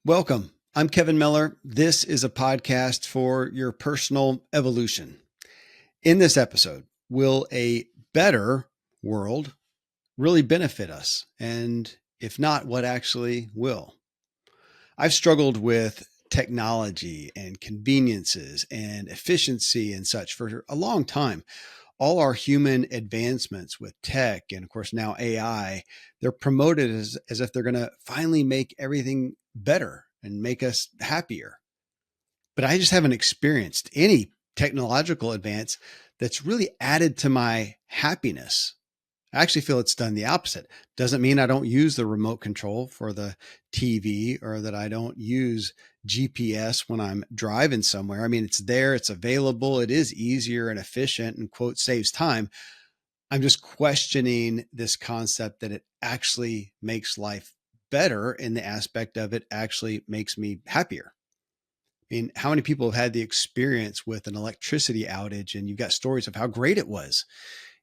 Welcome. I'm Kevin Miller. This is a podcast for your personal evolution. In this episode, will a better world really benefit us? And if not, what actually will? I've struggled with technology and conveniences and efficiency and such for a long time. All our human advancements with tech and, of course, now AI, they're promoted as if they're going to finally make everything better and make us happier. But I just haven't experienced any technological advance that's really added to my happiness. I actually feel it's done the opposite. Doesn't mean I don't use the remote control for the TV or that I don't use GPS when I'm driving somewhere. I mean, it's there, it's available, it is easier and efficient and, quote, saves time. I'm just questioning this concept that it actually makes life better in the aspect of it actually makes me happier. I mean, how many people have had the experience with an electricity outage and you've got stories of how great it was?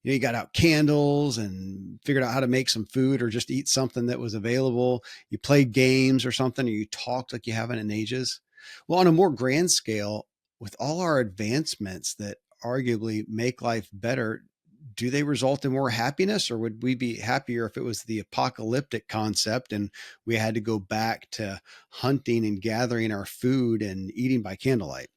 You got out candles and figured out how to make some food or just eat something that was available. You played games or something, or you talked like you haven't in ages. Well, on a more grand scale, with all our advancements that arguably make life better, do they result in more happiness, or would we be happier if it was the apocalyptic concept and we had to go back to hunting and gathering our food and eating by candlelight?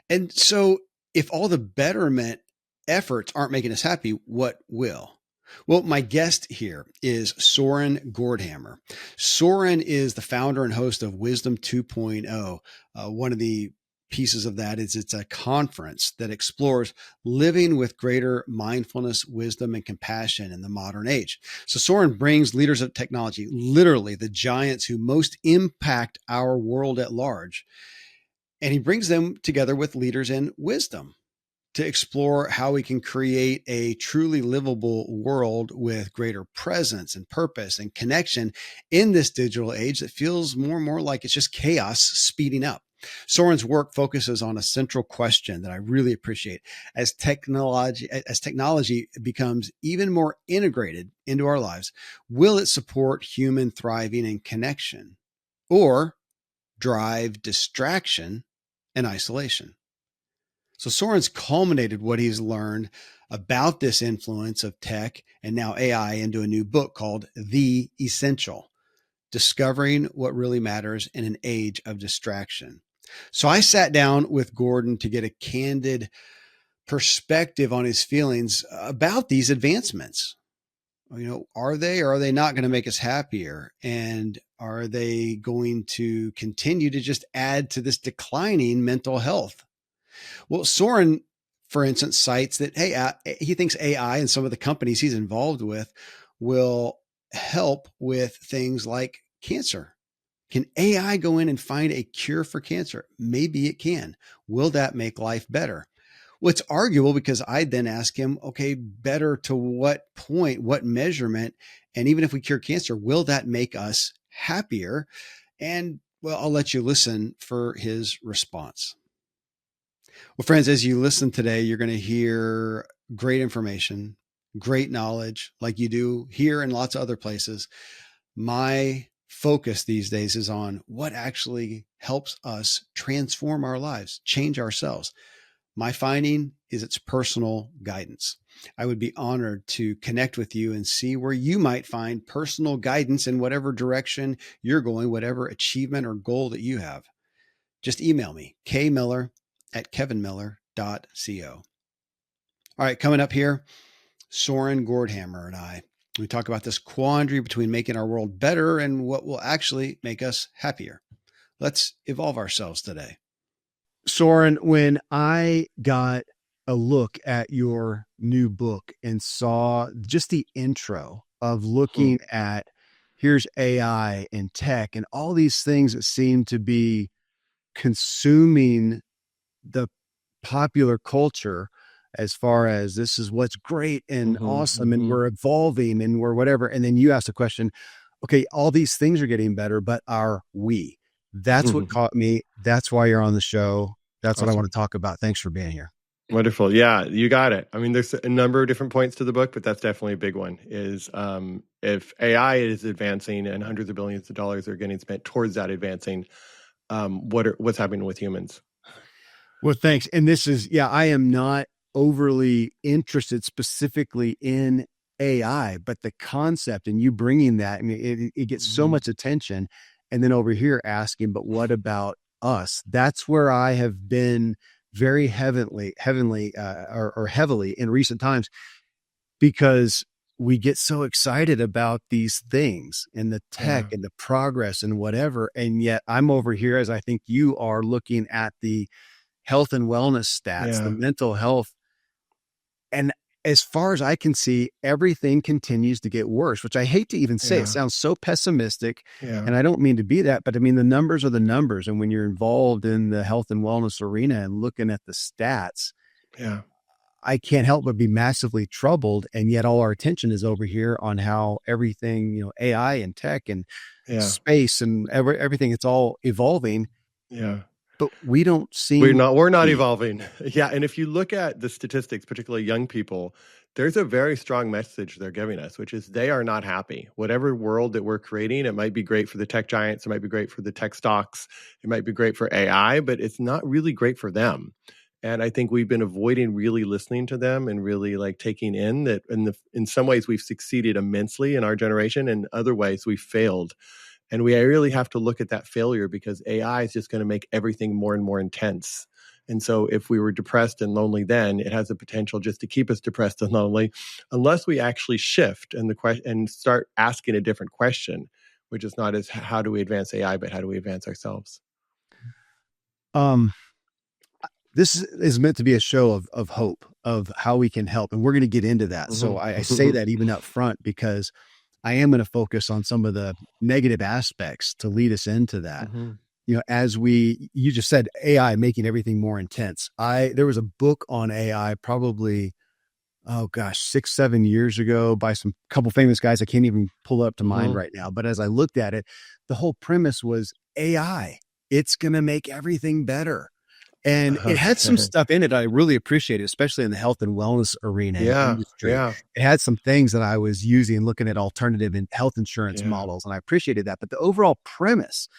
And so if all the betterment efforts aren't making us happy, what will? Well, my guest here is Soren Gordhamer. Soren is the founder and host of Wisdom 2.0. One of the pieces of that is it's a conference that explores living with greater mindfulness, wisdom, and compassion in the modern age. So Soren brings leaders of technology, literally the giants who most impact our world at large, and he brings them together with leaders in wisdom to explore how we can create a truly livable world with greater presence and purpose and connection in this digital age that feels more and more like it's just chaos speeding up. Soren's work focuses on a central question that I really appreciate. As technology becomes even more integrated into our lives, will it support human thriving and connection, or drive distraction and isolation? So Soren's culminated what he's learned about this influence of tech and now AI into a new book called The Essential: Discovering What Really Matters in an Age of Distraction. So I sat down with Gordon to get a candid perspective on his feelings about these advancements. Are they or are they not going to make us happier? And are they going to continue to just add to this declining mental health? Well, Soren, for instance, cites that, hey, he thinks AI and some of the companies he's involved with will help with things like cancer. Can AI go in and find a cure for cancer? Maybe it can. Will that make life better? Well, it's arguable, because I then ask him, okay, better to what point, what measurement? And even if we cure cancer, will that make us happier? And well, I'll let you listen for his response. Well, friends, as you listen today, you're going to hear great information, great knowledge, like you do here and lots of other places. My focus these days is on what actually helps us transform our lives, change ourselves. My finding is it's personal guidance. I would be honored to connect with you and see where you might find personal guidance in whatever direction you're going, whatever achievement or goal that you have. Just email me, kmiller@kevinmiller.co. All right, coming up here, Soren Gordhamer and we talk about this quandary between making our world better and what will actually make us happier. Let's evolve ourselves today. Soren, when I got a look at your new book and saw just the intro of looking at here's AI and tech and all these things that seem to be consuming the popular culture, as far as this is what's great and awesome and we're evolving and we're whatever. And then you asked the question, okay, all these things are getting better, but are we? That's what caught me. That's why you're on the show. That's what I want to talk about. Thanks for being here. Wonderful. Yeah, you got it. I mean, there's a number of different points to the book, but that's definitely a big one, is if AI is advancing and hundreds of billions of dollars are getting spent towards that advancing, what's happening with humans? Well, thanks. And this is, I am not overly interested specifically in AI, but the concept and you bringing that, I mean, it gets so much attention. And then over here asking, but what about us? That's where I have been very heavily in recent times, because we get so excited about these things and the tech and the progress and whatever. And yet I'm over here, as I think you are, looking at the health and wellness stats, the mental health. And as far as I can see, everything continues to get worse, which I hate to even say. It sounds so pessimistic. And I don't mean to be that, but I mean, the numbers are the numbers. And when you're involved in the health and wellness arena and looking at the stats, I can't help but be massively troubled. And yet all our attention is over here on how everything, AI and tech and space and everything, it's all evolving. But we don't seem we're not evolving. And if you look at the statistics, particularly young people, there's a very strong message they're giving us, which is they are not happy. Whatever world that we're creating, it might be great for the tech giants, it might be great for the tech stocks, it might be great for AI, but it's not really great for them. And I think we've been avoiding really listening to them and really like taking in that in some ways we've succeeded immensely in our generation, and other ways we've failed. And we really have to look at that failure, because AI is just going to make everything more and more intense. And so if we were depressed and lonely then, it has the potential just to keep us depressed and lonely, unless we actually shift and start asking a different question, which is not as how do we advance AI, but how do we advance ourselves? This is meant to be a show of hope, of how we can help. And we're going to get into that. So I say that even up front, because I am going to focus on some of the negative aspects to lead us into that. As you just said, AI making everything more intense. There was a book on AI probably, 6-7 years ago by some couple famous guys. I can't even pull up to mind right now. But as I looked at it, the whole premise was AI. It's going to make everything better. And it had some stuff in it I really appreciated, especially in the health and wellness arena industry. It had some things that I was using, looking at alternative and health insurance models, and I appreciated that. But the overall premise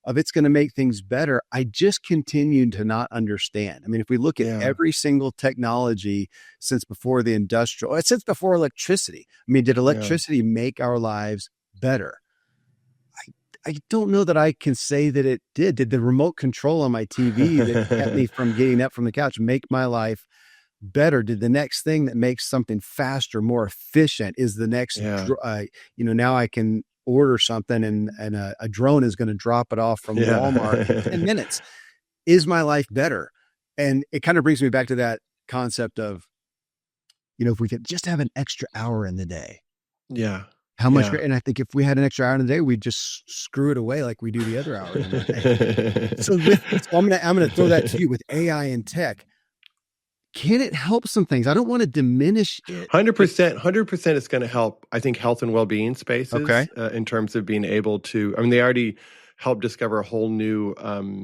of it's going to make things better, I just continued to not understand. I mean, if we look at every single technology since before since before electricity, I mean, did electricity make our lives better? I don't know that I can say that it did. Did the remote control on my TV that kept me from getting up from the couch make my life better? Did the next thing that makes something faster, more efficient is the next, now I can order something and a drone is going to drop it off from Walmart in 10 minutes. Is my life better? And it kind of brings me back to that concept of, if we could just have an extra hour in the day. How much? And I think if we had an extra hour in the day, we'd just screw it away like we do the other hours in the day. So I'm going to throw that to you with AI and tech. Can it help some things? I don't want to diminish it. 100% it's going to help, I think, health and well-being spaces in terms of being able to, they already helped discover a whole new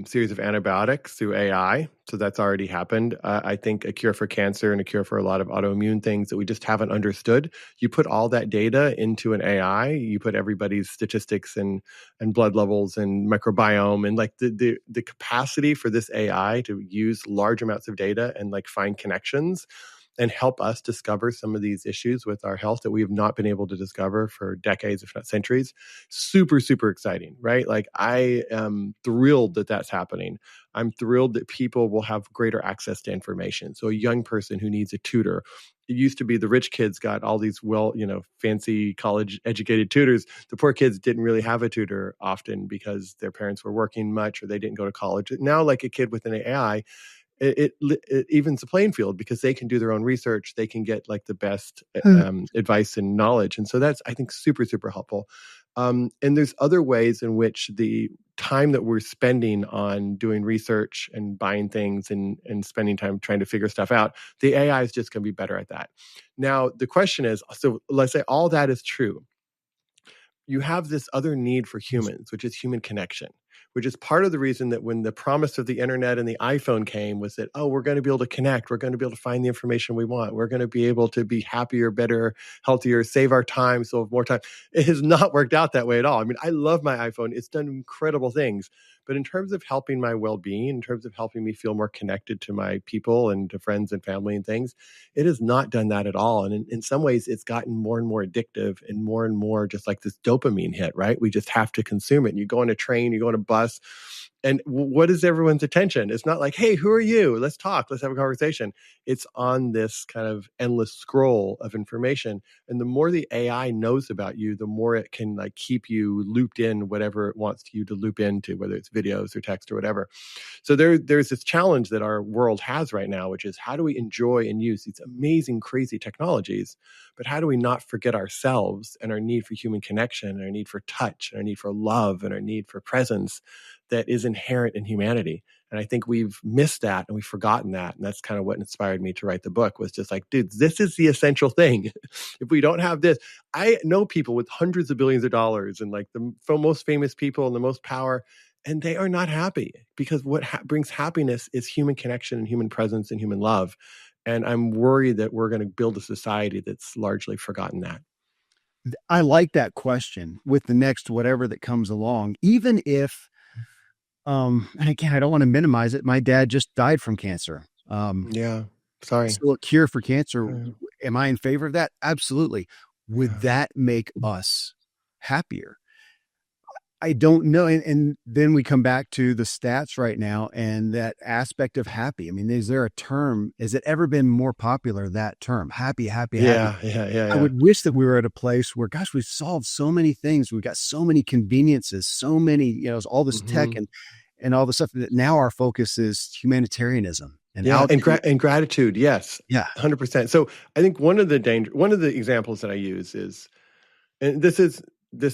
series of antibiotics through AI. So that's already happened. I think a cure for cancer and a cure for a lot of autoimmune things that we just haven't understood. You put all that data into an AI, you put everybody's statistics and blood levels and microbiome, and like the capacity for this AI to use large amounts of data and like find connections and help us discover some of these issues with our health that we have not been able to discover for decades, if not centuries. Super, super exciting, right? Like I am thrilled that that's happening. I'm thrilled that people will have greater access to information. So a young person who needs a tutor, it used to be the rich kids got all these fancy college educated tutors. The poor kids didn't really have a tutor often because their parents were working much or they didn't go to college. Now, like a kid with an AI, it evens the playing field because they can do their own research. They can get like the best advice and knowledge. And so that's, I think, super, super helpful. And there's other ways in which the time that we're spending on doing research and buying things and spending time trying to figure stuff out, the AI is just going to be better at that. Now, the question is, so let's say all that is true. You have this other need for humans, which is human connection. which is part of the reason that when the promise of the internet and the iPhone came was that, oh, we're going to be able to connect. We're going to be able to find the information we want. We're going to be able to be happier, better, healthier, save our time, so have more time. It has not worked out that way at all. I mean, I love my iPhone. It's done incredible things. But in terms of helping my well-being, in terms of helping me feel more connected to my people and to friends and family and things, it has not done that at all. And in some ways, it's gotten more and more addictive and more just like this dopamine hit, right? We just have to consume it. And you go on a train, you go on a bus, and what is everyone's attention? It's not like, hey, who are you? Let's talk. Let's have a conversation. It's on this kind of endless scroll of information. And the more the AI knows about you, the more it can like keep you looped in whatever it wants you to loop into, whether it's videos or text or whatever. So there's this challenge that our world has right now, which is how do we enjoy and use these amazing, crazy technologies, but how do we not forget ourselves and our need for human connection, and our need for touch, and our need for love, and our need for presence that is inherent in humanity. And I think we've missed that and we've forgotten that. And that's kind of what inspired me to write the book, was just like, dude, this is the essential thing. If we don't have this, I know people with hundreds of billions of dollars and like the most famous people and the most power, and they are not happy, because what brings happiness is human connection and human presence and human love. And I'm worried that we're going to build a society that's largely forgotten that. I like that question with the next whatever that comes along, even if, and again, I don't want to minimize it. My dad just died from cancer. Yeah. Sorry. Still a cure for cancer. Am I in favor of that? Absolutely. Would that make us happier? I don't know. And then we come back to the stats right now and that aspect of happy. I mean, is there a term? Has it ever been more popular, that term? Happy, happy, happy. Yeah. I would wish that we were at a place where, gosh, we've solved so many things. We've got so many conveniences, so many, all this tech and all the stuff that now our focus is humanitarianism and and gratitude. Yes. Yeah. 100%. So I think one of the examples that I use is, and this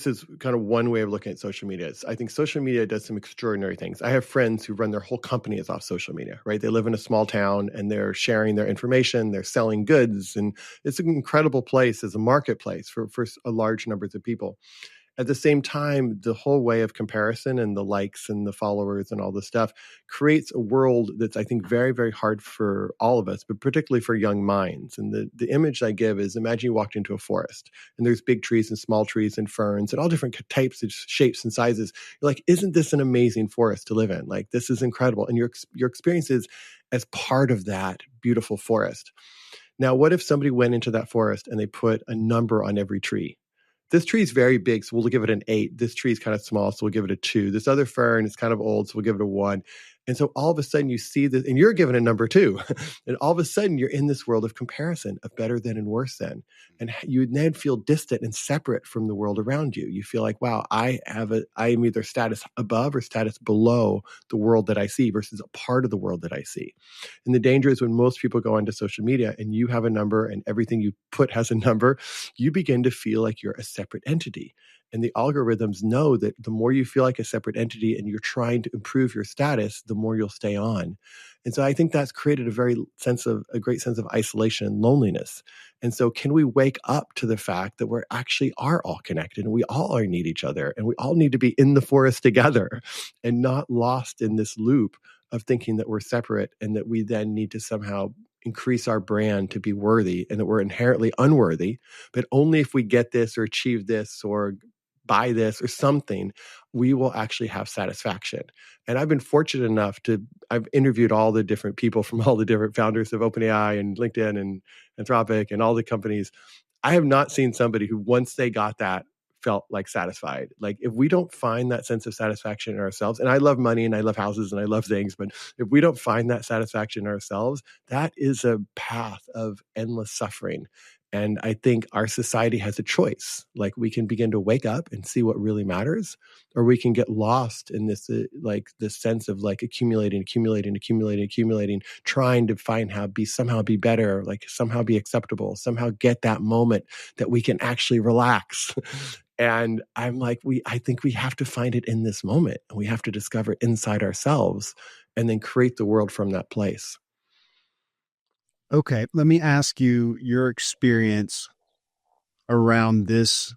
is kind of one way of looking at social media. I think social media does some extraordinary things. I have friends who run their whole companies off social media, right? They live in a small town and they're sharing their information, they're selling goods, and it's an incredible place as a marketplace for a large numbers of people. At the same time, the whole way of comparison and the likes and the followers and all this stuff creates a world that's, I think, very, very hard for all of us, but particularly for young minds. And the image I give is, imagine you walked into a forest and there's big trees and small trees and ferns and all different types of shapes and sizes. You're like, isn't this an amazing forest to live in? Like, this is incredible. And your experience is as part of that beautiful forest. Now, what if somebody went into that forest and they put a number on every tree? This tree is very big, so we'll give it an 8. This tree is kind of small, so we'll give it a 2. This other fern is kind of old, so we'll give it a 1. And so all of a sudden you see this, and you're given a number 2. And all of a sudden you're in this world of comparison, of better than and worse than. And you then feel distant and separate from the world around you. You feel like, wow, I am either status above or status below the world that I see versus a part of the world that I see. And the danger is when most people go onto social media and you have a number and everything you put has a number, you begin to feel like you're a separate entity. And the algorithms know that the more you feel like a separate entity and you're trying to improve your status, the more you'll stay on. And so I think that's created a great sense of isolation and loneliness. And so can we wake up to the fact that we actually are all connected and we all need each other and we all need to be in the forest together and not lost in this loop of thinking that we're separate and that we then need to somehow increase our brand to be worthy and that we're inherently unworthy, but only if we get this or achieve this or buy this or something, we will actually have satisfaction. And I've been fortunate enough I've interviewed all the different people from all the different founders of OpenAI and LinkedIn and Anthropic and all the companies. I have not seen somebody who, once they got that, felt like satisfied. Like, if we don't find that sense of satisfaction in ourselves, and I love money and I love houses and I love things, but if we don't find that satisfaction in ourselves, that is a path of endless suffering. And I think our society has a choice. Like, we can begin to wake up and see what really matters, or we can get lost in this this sense of like accumulating, trying to find somehow be better, like somehow be acceptable, somehow get that moment that we can actually relax. And I'm like, I think we have to find it in this moment, and we have to discover it inside ourselves and then create the world from that place. Okay, let me ask you your experience around this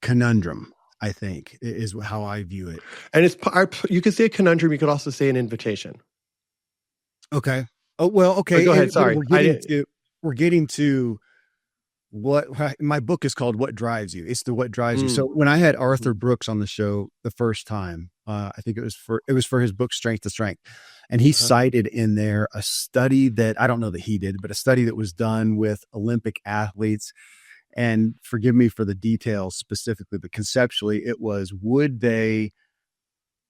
conundrum. I think, is how I view it. And you could say a conundrum. You could also say an invitation. Okay. Oh, well, okay. Go ahead. Sorry. We're getting to what my book is called, What Drives You. It's the what drives you. So when I had Arthur Brooks on the show the first time, I think it was for his book, Strength to Strength. And he cited in there a study that I don't know that he did, but a study that was done with Olympic athletes. And forgive me for the details specifically, but conceptually it was, would they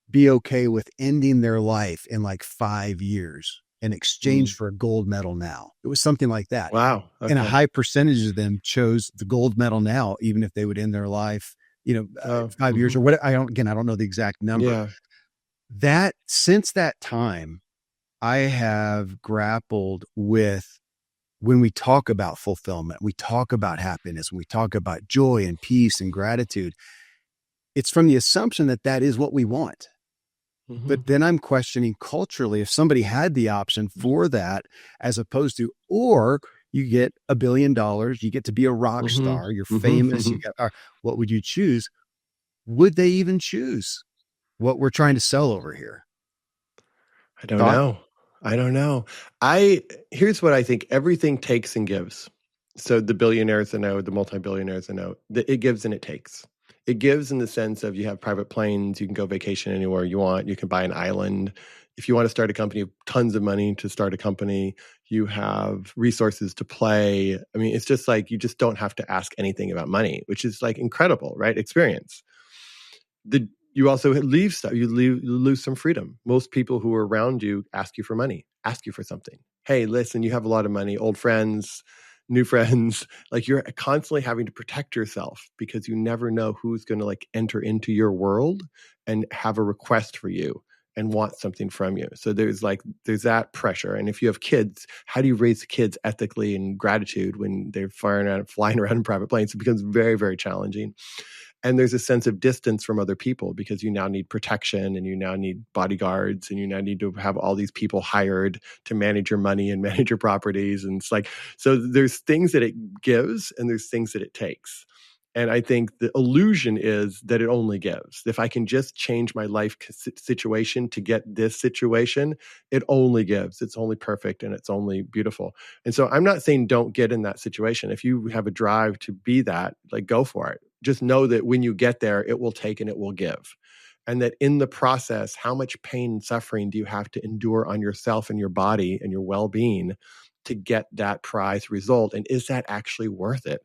be okay with ending their life in like 5 years in exchange for a gold medal now? It was something like that. Wow. Okay. And a high percentage of them chose the gold medal now, even if they would end their life, 5 years or what. I don't know the exact number. Yeah. That since that time, I have grappled with, when we talk about fulfillment, we talk about happiness, we talk about joy and peace and gratitude, it's from the assumption that that is what we want. But then I'm questioning culturally, if somebody had the option for that, as opposed to, or you get $1 billion, you get to be a rock star, you're famous, what would you choose? Would they even choose what we're trying to sell over here? I don't know. Here's what I think. Everything takes and gives. So the billionaires I know, the multi-billionaires I know, it gives and it takes. It gives in the sense of, you have private planes, you can go vacation anywhere you want, you can buy an island. If you want to start a company, you have tons of money to start a company, you have resources to play. I mean, it's just like, you just don't have to ask anything about money, which is like incredible, right? Experience. You also leave stuff. You lose some freedom. Most people who are around you ask you for money, ask you for something. Hey, listen, you have a lot of money, old friends, new friends. Like, you're constantly having to protect yourself because you never know who's going to like enter into your world and have a request for you and want something from you. So there's that pressure. And if you have kids, how do you raise the kids ethically and gratitude when they're flying around in private planes? It becomes very, very challenging. And there's a sense of distance from other people because you now need protection and you now need bodyguards and you now need to have all these people hired to manage your money and manage your properties. And it's like, so there's things that it gives and there's things that it takes. And I think the illusion is that it only gives. If I can just change my life situation to get this situation, it only gives. It's only perfect and it's only beautiful. And so I'm not saying don't get in that situation. If you have a drive to be that, like, go for it. Just know that when you get there, it will take and it will give. And that in the process, how much pain and suffering do you have to endure on yourself and your body and your well-being to get that prize result? And is that actually worth it?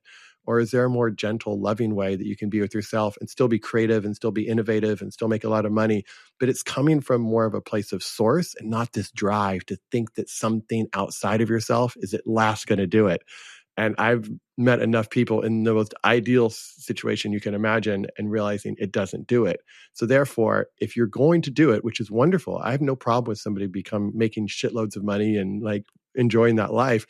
Or is there a more gentle, loving way that you can be with yourself and still be creative and still be innovative and still make a lot of money? But it's coming from more of a place of source and not this drive to think that something outside of yourself is at last going to do it. And I've met enough people in the most ideal situation you can imagine and realizing it doesn't do it. So therefore, if you're going to do it, which is wonderful, I have no problem with somebody making shitloads of money and like enjoying that life.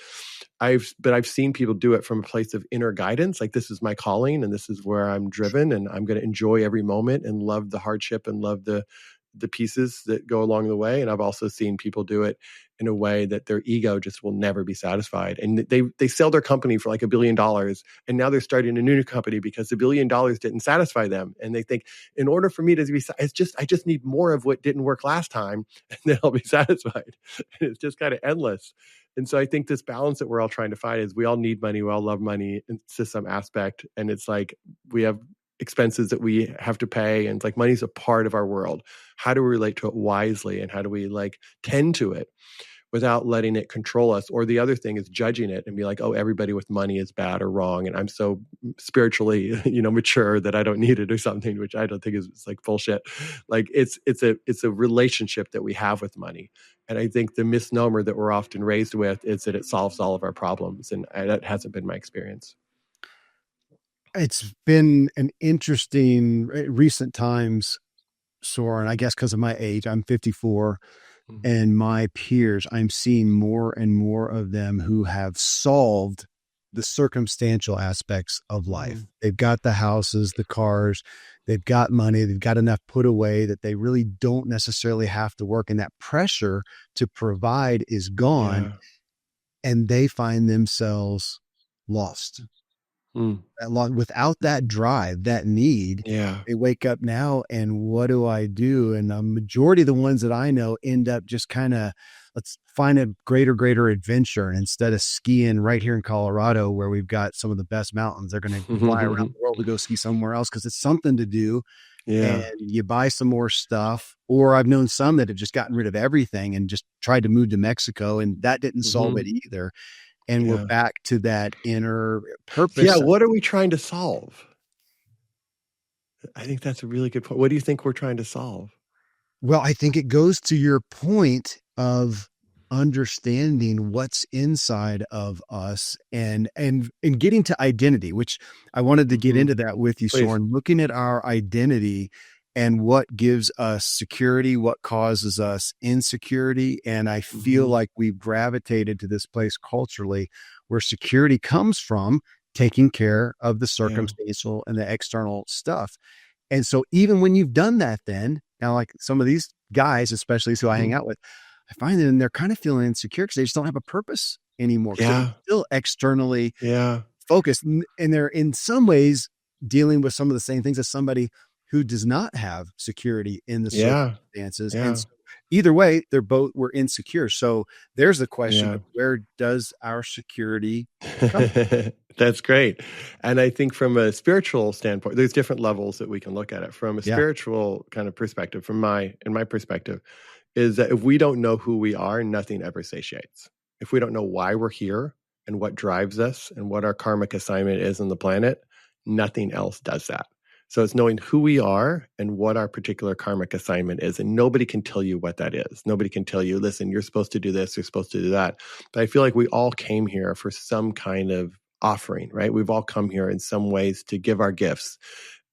But I've seen people do it from a place of inner guidance. Like, this is my calling and this is where I'm driven and I'm going to enjoy every moment and love the hardship and love the pieces that go along the way. And I've also seen people do it in a way that their ego just will never be satisfied. And they sell their company for like $1 billion. And now they're starting a new company because the $1 billion didn't satisfy them. And they think, in order for me to be, I just need more of what didn't work last time and then I'll be satisfied. And it's just kind of endless. And so I think this balance that we're all trying to find is we all need money. We all love money to some aspect. And it's like, we have expenses that we have to pay. And it's like, money's a part of our world. How do we relate to it wisely? And how do we like tend to it without letting it control us? Or the other thing is judging it and be like, oh, everybody with money is bad or wrong. And I'm so spiritually, mature that I don't need it or something, which I don't think is like bullshit. Like, it's a relationship that we have with money. And I think the misnomer that we're often raised with is that it solves all of our problems. And that hasn't been my experience. It's been an interesting recent times, Soren, I guess because of my age. I'm 54, and my peers, I'm seeing more and more of them who have solved the circumstantial aspects of life. They've got the houses, the cars, they've got money, they've got enough put away that they really don't necessarily have to work. And that pressure to provide is gone, and they find themselves lost. Without that drive, that need, they wake up now and what do I do? And a majority of the ones that I know end up just kind of, let's find a greater adventure. And instead of skiing right here in Colorado, where we've got some of the best mountains, they're going to fly around the world to go ski somewhere else because it's something to do. And you buy some more stuff. Or I've known some that have just gotten rid of everything and just tried to move to Mexico, and that didn't solve it either. And we're back to that inner purpose. Yeah. What are we trying to solve? I think that's a really good point. What do you think we're trying to solve? Well, I think it goes to your point of understanding what's inside of us and getting to identity, which I wanted to get into that with you, Soren, looking at our identity and what gives us security, what causes us insecurity. And I feel like we've gravitated to this place culturally where security comes from taking care of the circumstantial and the external stuff. And so even when you've done that, then now, like some of these guys, especially who I hang out with, I find that they're kind of feeling insecure because they just don't have a purpose anymore. They're still externally focused. And they're in some ways dealing with some of the same things as somebody who does not have security in the circumstances. And so either way, we're insecure. So there's the question of where does our security come from? That's great. And I think from a spiritual standpoint, there's different levels that we can look at it. From a spiritual kind of perspective, in my perspective, is that if we don't know who we are, nothing ever satiates. If we don't know why we're here and what drives us and what our karmic assignment is on the planet, nothing else does that. So it's knowing who we are and what our particular karmic assignment is. And nobody can tell you what that is. Nobody can tell you, listen, you're supposed to do this, you're supposed to do that. But I feel like we all came here for some kind of offering, right? We've all come here in some ways to give our gifts.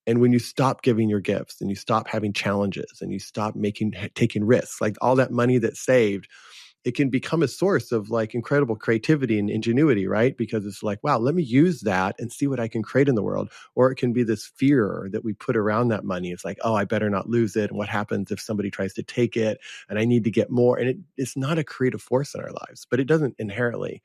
And when you stop giving your gifts and you stop having challenges and you stop taking risks, like all that money that's saved, it can become a source of like incredible creativity and ingenuity, right? Because it's like, wow, let me use that and see what I can create in the world. Or it can be this fear that we put around that money. It's like, oh, I better not lose it. And what happens if somebody tries to take it and I need to get more? And it's not a creative force in our lives, but it doesn't inherently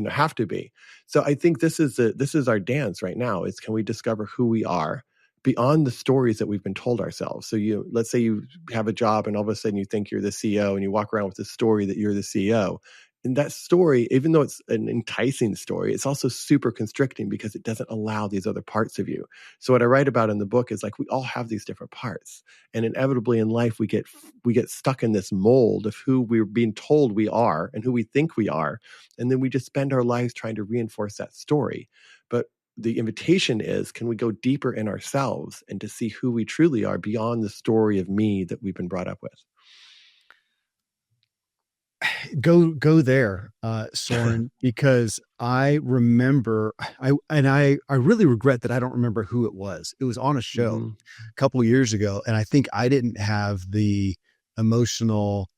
have to be. So I think this is our dance right now, is can we discover who we are beyond the stories that we've been told ourselves. So let's say you have a job and all of a sudden you think you're the CEO and you walk around with the story that you're the CEO. And that story, even though it's an enticing story, it's also super constricting because it doesn't allow these other parts of you. So what I write about in the book is like we all have these different parts. And inevitably in life, we get stuck in this mold of who we're being told we are and who we think we are. And then we just spend our lives trying to reinforce that story. But the invitation is, can we go deeper in ourselves and to see who we truly are beyond the story of me that we've been brought up with? Go there, Soren, because I remember, I really regret that I don't remember who it was. It was on a show a couple of years ago, and I think I didn't have the emotional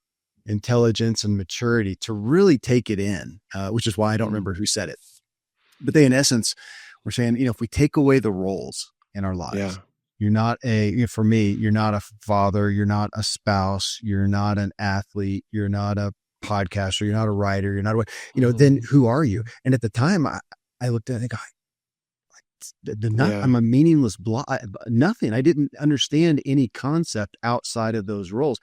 intelligence and maturity to really take it in, which is why I don't remember who said it. But they, in essence, were saying, if we take away the roles in our lives, you're not for me, you're not a father, you're not a spouse, you're not an athlete, you're not a podcaster, you're not a writer, you're not then who are you? And at the time I looked at it and go, I'm a meaningless nothing. I didn't understand any concept outside of those roles.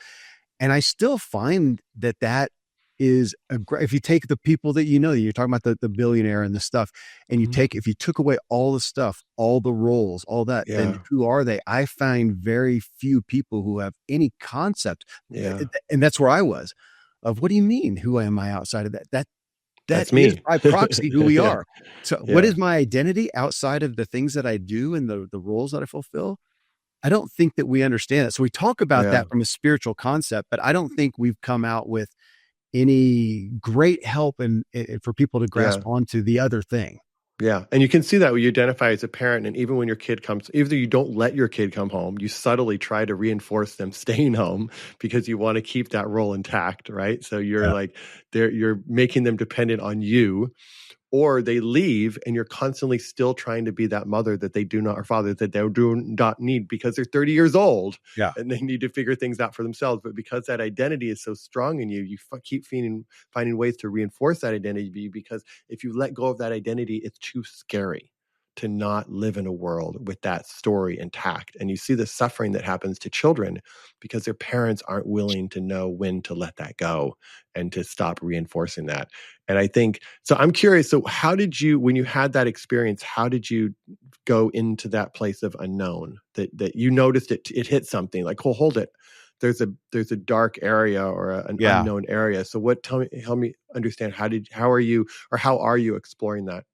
And I still find that is if you take the people that you're talking about the billionaire and the stuff, and if you took away all the stuff, all the roles, all that, then who are they? I find very few people who have any concept. And that's where I was. Of what do you mean? Who am I outside of that? That's me. By proxy who we are. So what is my identity outside of the things that I do and the roles that I fulfill? I don't think that we understand that. So we talk about that from a spiritual concept, but I don't think we've come out with any great help and for people to grasp onto the other thing. Yeah. And you can see that when you identify as a parent, and even when your kid comes, even though you don't let your kid come home, you subtly try to reinforce them staying home because you want to keep that role intact, right? So you're you're making them dependent on you, or they leave and you're constantly still trying to be that mother that they do not, or father that they do not need because they're 30 years old and they need to figure things out for themselves. But because that identity is so strong in you, you keep finding ways to reinforce that identity, because if you let go of that identity, it's too scary. to not live in a world with that story intact. And you see the suffering that happens to children because their parents aren't willing to know when to let that go and to stop reinforcing that. And I think, so I'm curious, so how did you, when you had that experience, how did you go into that place of unknown that you noticed it hit something like, oh, hold it. There's a dark area or an unknown area. So help me understand how are you exploring that?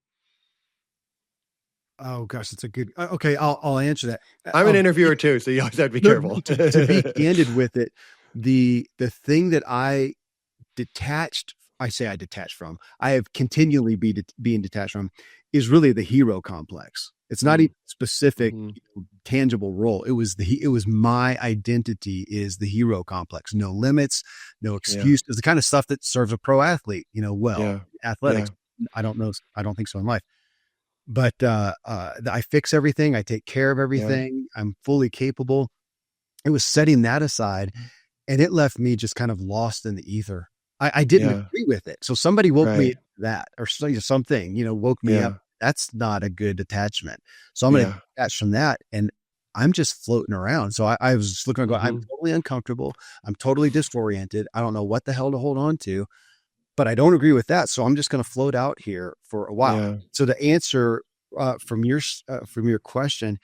Oh gosh, that's a good. Okay, I'll answer that. I'm an interviewer too, so you always have to be careful. To be candid with it, the thing that I detached, I detached from, I have continually being detached from, is really the hero complex. It's not even specific, tangible role. It was my identity is the hero complex. No limits, no excuse. It's the kind of stuff that serves a pro athlete, athletics. I don't know. I don't think so in life. But I fix everything. I take care of everything. I'm fully capable. It was setting that aside, and it left me just kind of lost in the ether. I didn't agree with it. So somebody woke me into that, or something, woke me up. That's not a good attachment. So I'm going to detach from that, and I'm just floating around. So I was just looking and going, I'm totally uncomfortable. I'm totally disoriented. I don't know what the hell to hold on to. But I don't agree with that. So I'm just going to float out here for a while. Yeah. So to answer from your question,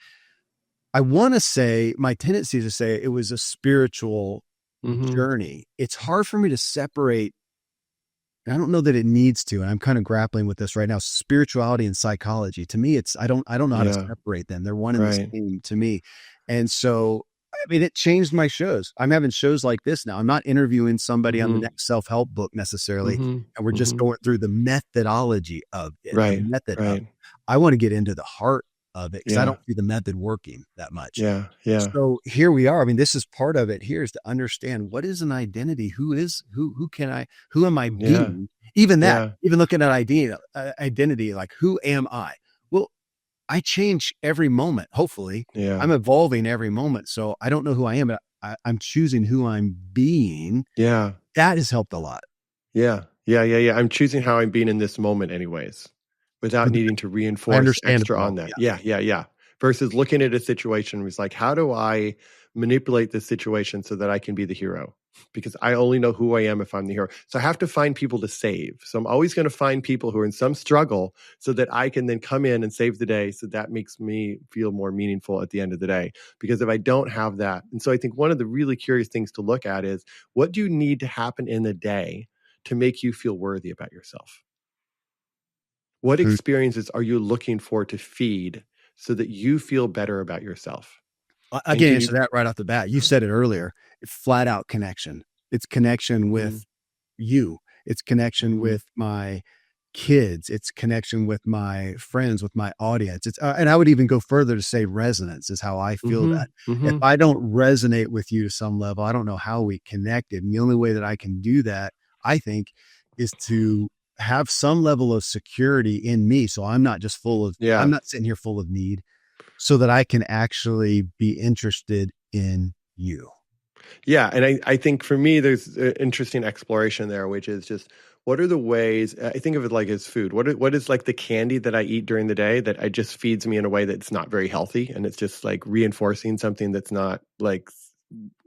I want to say my tendency is to say it was a spiritual journey. It's hard for me to separate. I don't know that it needs to, and I'm kind of grappling with this right now. Spirituality and psychology. To me, I don't know how to separate them. They're one and the same to me. And so, I mean, it changed my shows. I'm having shows like this now. I'm not interviewing somebody on the next self-help book necessarily. And we're just going through the methodology of it. Right. The method of it. I want to get into the heart of it because I don't see the method working that much. Yeah. So here we are. I mean, this is part of it here is to understand what is an identity? Who am I being? Even that, even looking at identity, like who am I? Well, I change every moment. Hopefully I'm evolving every moment. So I don't know who I am, but I'm choosing who I'm being. Yeah. That has helped a lot. Yeah. I'm choosing how I'm being in this moment anyways, without needing to reinforce extra on that. Yeah. Versus looking at a situation was like, how do I manipulate this situation so that I can be the hero? Because I only know who I am if I'm the hero. So I have to find people to save. So I'm always going to find people who are in some struggle so that I can then come in and save the day. So that makes me feel more meaningful at the end of the day. Because if I don't have that, and so I think one of the really curious things to look at is what do you need to happen in the day to make you feel worthy about yourself? What experiences are you looking for to feed so that you feel better about yourself? I can answer that right off the bat. You said it earlier. Flat out connection. It's connection with you. It's connection with my kids. It's connection with my friends, with my audience. It's and I would even go further to say resonance is how I feel that. If I don't resonate with you to some level, I don't know how we connected. And the only way that I can do that, I think, is to have some level of security in me. So I'm not just I'm not sitting here full of need, so that I can actually be interested in you. Yeah. And I think for me, there's an interesting exploration there, which is just what are the ways, I think of it like as food. What is like the candy that I eat during the day that just feeds me in a way that's not very healthy? And it's just like reinforcing something that's not like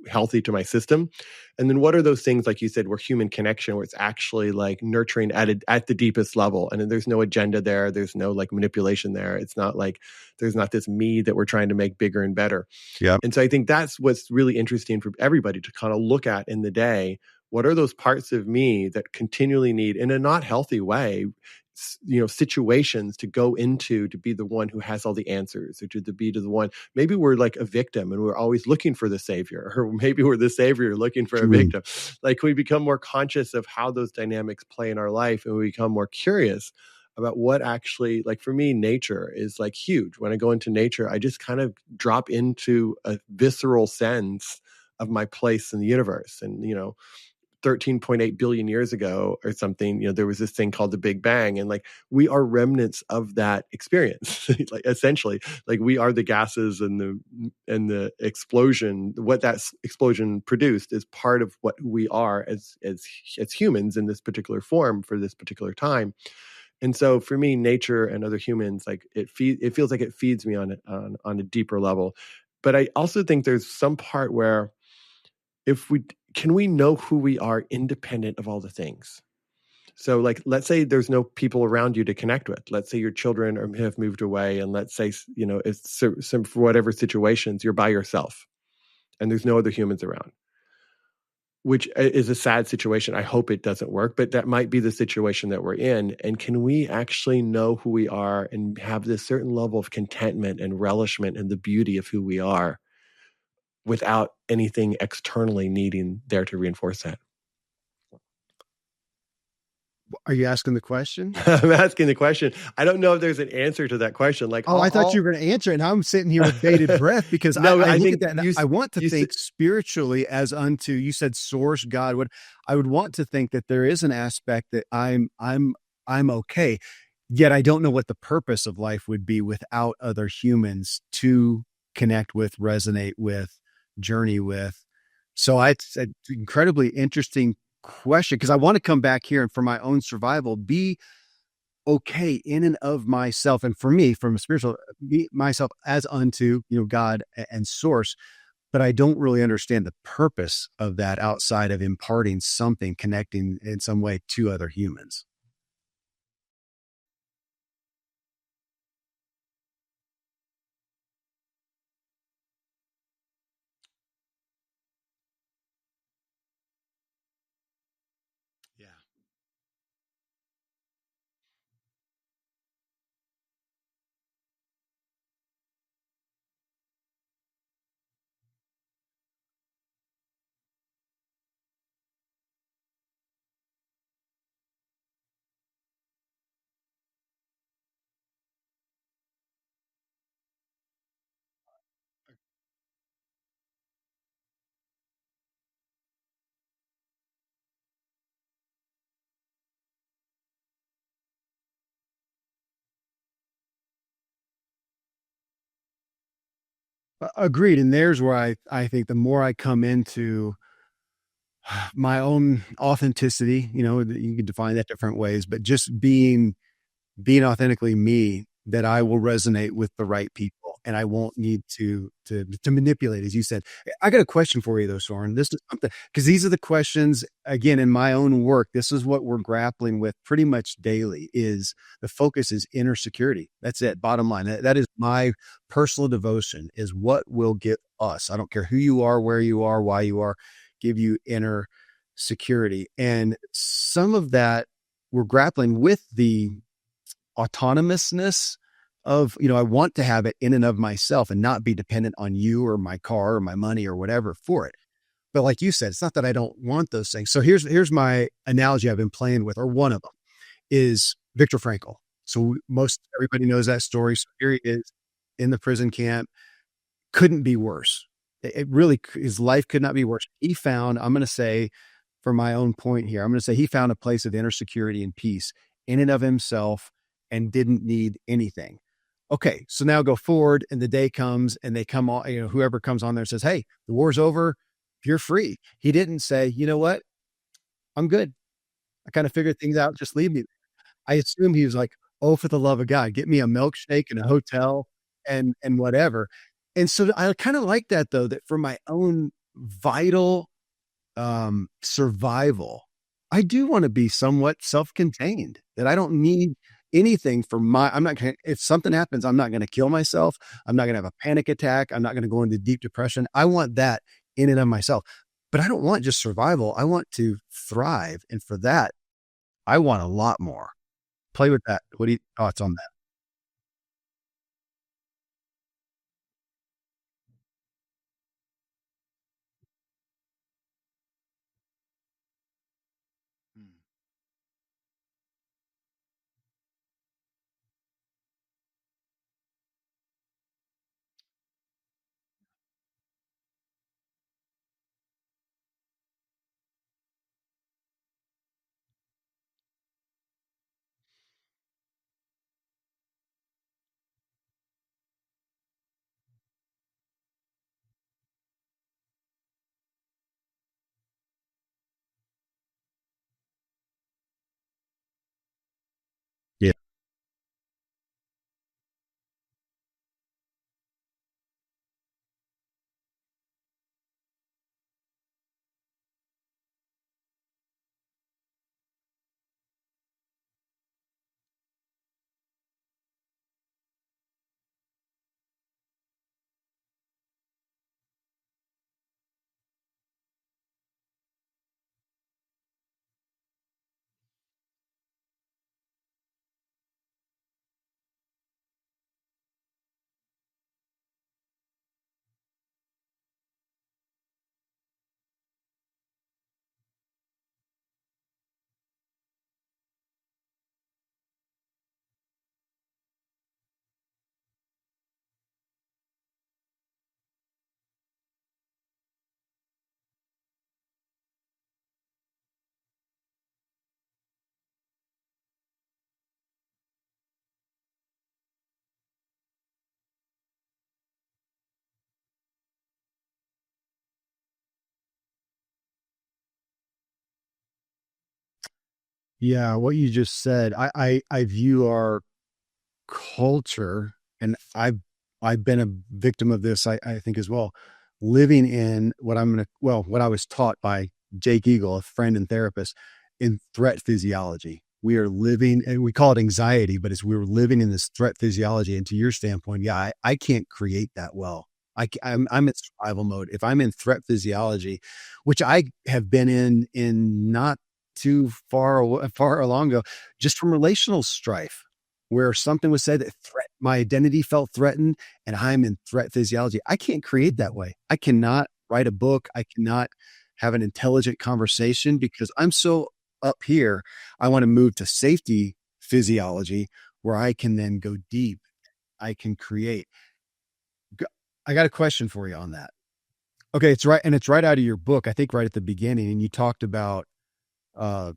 healthy to my system. And then what are those things, like you said, where human connection, where it's actually like nurturing at the deepest level. And then there's no agenda there. There's no like manipulation there. It's not like there's not this me that we're trying to make bigger and better. Yeah. And so I think that's what's really interesting for everybody to kind of look at in the day. What are those parts of me that continually need, in a not healthy way, situations to go into to be the one who has all the answers, or to be the one, maybe we're like a victim and we're always looking for the savior, or maybe we're the savior looking for a victim. Like we become more conscious of how those dynamics play in our life, and we become more curious about what actually, like for me, nature is like huge. When I go into nature, I just kind of drop into a visceral sense of my place in the universe. And 13.8 billion years ago or something, there was this thing called the Big Bang. And like, we are remnants of that experience. Like essentially, like we are the gases and the explosion. What that explosion produced is part of what we are as humans in this particular form for this particular time. And so for me, nature and other humans, like it feels like it feeds me on a deeper level. But I also think there's some part where if we can we know who we are independent of all the things. So, like, let's say there's no people around you to connect with. Let's say your children have moved away, and let's say it's some for whatever situations you're by yourself, and there's no other humans around, which is a sad situation. I hope it doesn't work, but that might be the situation that we're in. And can we actually know who we are and have this certain level of contentment and relishment in the beauty of who we are without anything externally needing there to reinforce that? Are you asking the question? I'm asking the question. I don't know if there's an answer to that question. Like, Oh, I thought you were going to answer it. And I'm sitting here with bated breath because no, I I look think at that and I want to think spiritually as unto, you said source God. What I would want to think that there is an aspect that I'm okay. Yet I don't know what the purpose of life would be without other humans to connect with, resonate with, journey with. So it's an incredibly interesting question because I want to come back here and for my own survival, be okay in and of myself. And for me, from a spiritual, be myself as unto, God and source. But I don't really understand the purpose of that outside of imparting something, connecting in some way to other humans. Yeah. Agreed. And there's where I think the more I come into my own authenticity, you can define that different ways, but just being authentically me, that I will resonate with the right people and I won't need to manipulate, as you said. I got a question for you though, Soren. This is something, because these are the questions, again, in my own work, this is what we're grappling with pretty much daily. Is the focus is inner security. That's it. Bottom line. That is my personal devotion, is what will get us. I don't care who you are, where you are, why you are, give you inner security. And some of that we're grappling with the autonomousness of, I want to have it in and of myself and not be dependent on you or my car or my money or whatever for it. But like you said, it's not that I don't want those things. So here's my analogy I've been playing with, or one of them is Viktor Frankl. So most everybody knows that story. So here he is in the prison camp, couldn't be worse. It really, his life could not be worse. He found, I'm going to say, for my own point here, I'm going to say he found a place of inner security and peace in and of himself and didn't need anything. Okay, so now go forward and the day comes and they come on, whoever comes on there says, hey, the war's over. You're free. He didn't say, you know what? I'm good. I kind of figured things out. Just leave me. I assume he was like, oh, for the love of God, get me a milkshake in a hotel and whatever. And so I kind of like that though, that for my own vital survival, I do want to be somewhat self-contained, that I don't need anything for I'm not going to, if something happens, I'm not going to kill myself. I'm not going to have a panic attack. I'm not going to go into deep depression. I want that in and of myself, but I don't want just survival. I want to thrive. And for that, I want a lot more. Play with that. What are your thoughts on that? Hmm. Yeah, what you just said, I view our culture, and I've been a victim of this, I think as well, living in what I was taught by Jake Eagle, a friend and therapist, in threat physiology. We are living, and we call it anxiety, but we're living in this threat physiology. And to your standpoint, yeah, I can't create that well. I'm in survival mode. If I'm in threat physiology, which I have been in not too far along ago, just from relational strife, where something was said that my identity felt threatened, and I'm in threat physiology. I can't create that way. I cannot write a book. I cannot have an intelligent conversation because I'm so up here. I want to move to safety physiology where I can then go deep. I can create. I got a question for you on that. Okay, it's right, and it's right out of your book, I think right at the beginning, and you talked about uh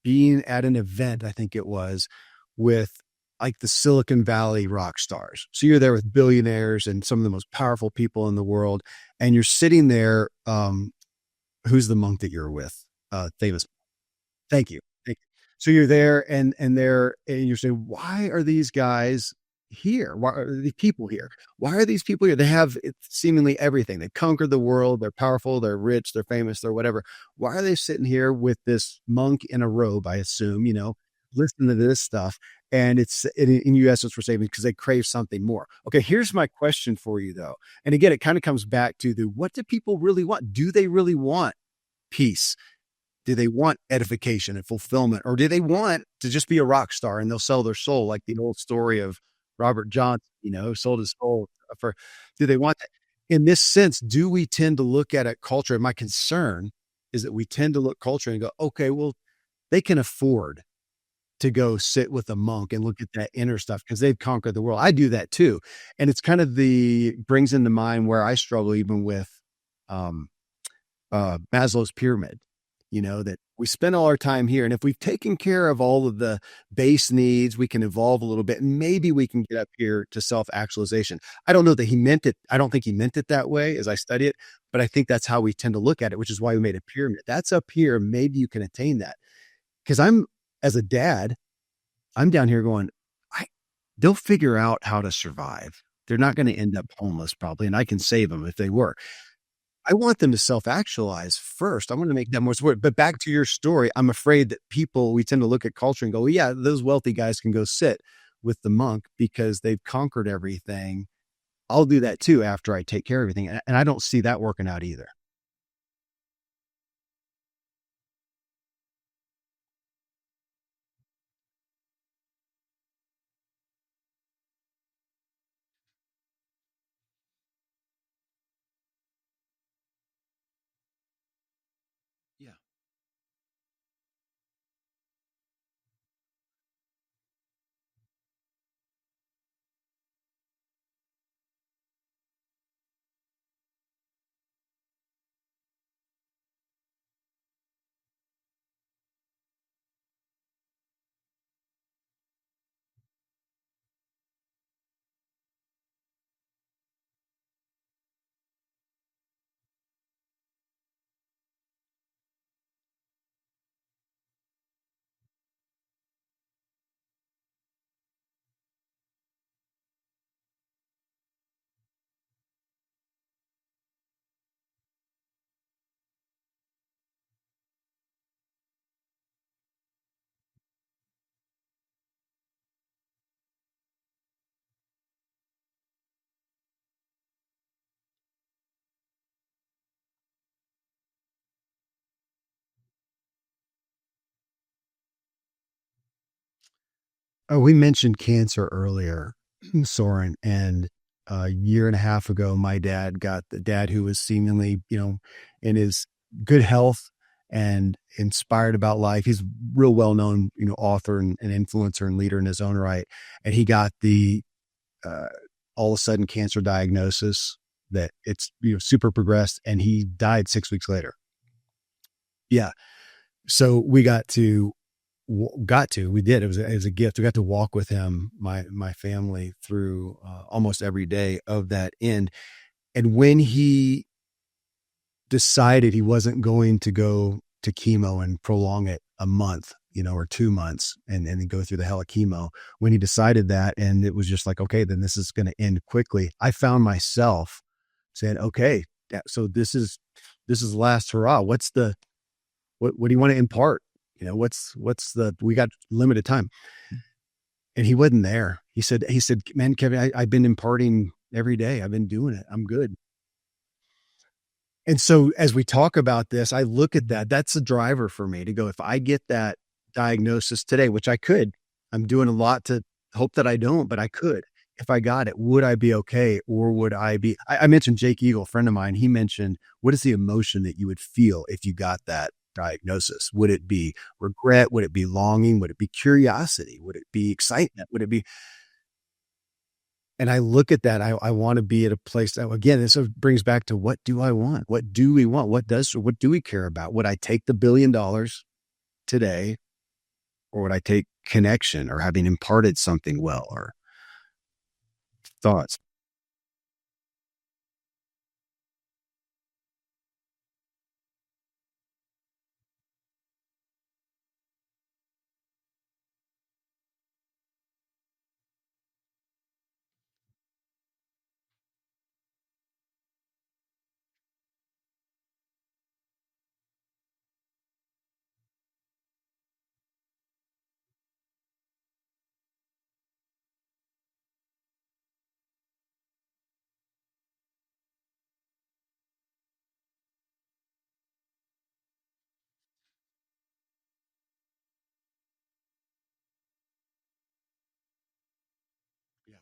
being at an event, I think it was, with like the Silicon Valley rock stars. So you're there with billionaires and some of the most powerful people in the world, and you're sitting there. Who's the monk that you're with? Famous. Thank you. Thank you. So you're there, and you're saying, why are these guys here? Why are these people here? Why are these people here? They have seemingly everything. They conquered the world. They're powerful. They're rich. They're famous. They're whatever. Why are they sitting here with this monk in a robe? I assume, listening to this stuff. And it's in U.S. it's for saving because they crave something more. Okay, here's my question for you though. And again, it kind of comes back to what do people really want? Do they really want peace? Do they want edification and fulfillment, or do they want to just be a rock star and they'll sell their soul, like the old story of Robert Johnson, who sold his soul for? Do they want that? In this sense, do we tend to look at it culture? And my concern is that we tend to look culture and go, okay, well, they can afford to go sit with a monk and look at that inner stuff because they've conquered the world. I do that too. And it's kind of brings into mind where I struggle even with um, Maslow's pyramid, that we spend all our time here. And if we've taken care of all of the base needs, we can evolve a little bit and maybe we can get up here to self-actualization. I don't know that he meant it. I don't think he meant it that way as I study it, but I think that's how we tend to look at it, which is why we made a pyramid. That's up here. Maybe you can attain that. Because as a dad, I'm down here going, they'll figure out how to survive. They're not going to end up homeless probably. And I can save them if they were. I want them to self-actualize first. I want to make them more support. But back to your story, I'm afraid that we tend to look at culture and go, well, yeah, those wealthy guys can go sit with the monk because they've conquered everything. I'll do that too after I take care of everything. And I don't see that working out either. Yeah. Oh, we mentioned cancer earlier, Soren, and a year and a half ago, my dad got the dad who was seemingly, in his good health and inspired about life. He's a real well-known, author and influencer and leader in his own right. And he got the, uh, all of a sudden cancer diagnosis that it's, super progressed, and he died 6 weeks later. Yeah. So we we did. It was a gift. We got to walk with him, my family, through almost every day of that end. And when he decided he wasn't going to go to chemo and prolong it a month, or 2 months and then go through the hell of chemo. When he decided that, and it was just like, okay, then this is going to end quickly. I found myself saying, okay, so this is the last hurrah. What do you want to impart? We got limited time. And he wasn't there. He said, man, Kevin, I've been imparting every day. I've been doing it. I'm good. And so as we talk about this, I look at that. That's a driver for me to go, if I get that diagnosis today, which I could, I'm doing a lot to hope that I don't, but I could. If I got it, would I be okay? Or would I be, I mentioned Jake Eagle, a friend of mine, he mentioned, what is the emotion that you would feel if you got that diagnosis? Would it be regret? Would it be longing? Would it be curiosity? Would it be excitement? Would it be, and I look at that, I want to be at a place that, again, this brings back to, what do I want? What do we want? What do we care about? Would I take the $1 billion today, or would I take connection or having imparted something well, or thoughts? Yeah.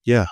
Yeah.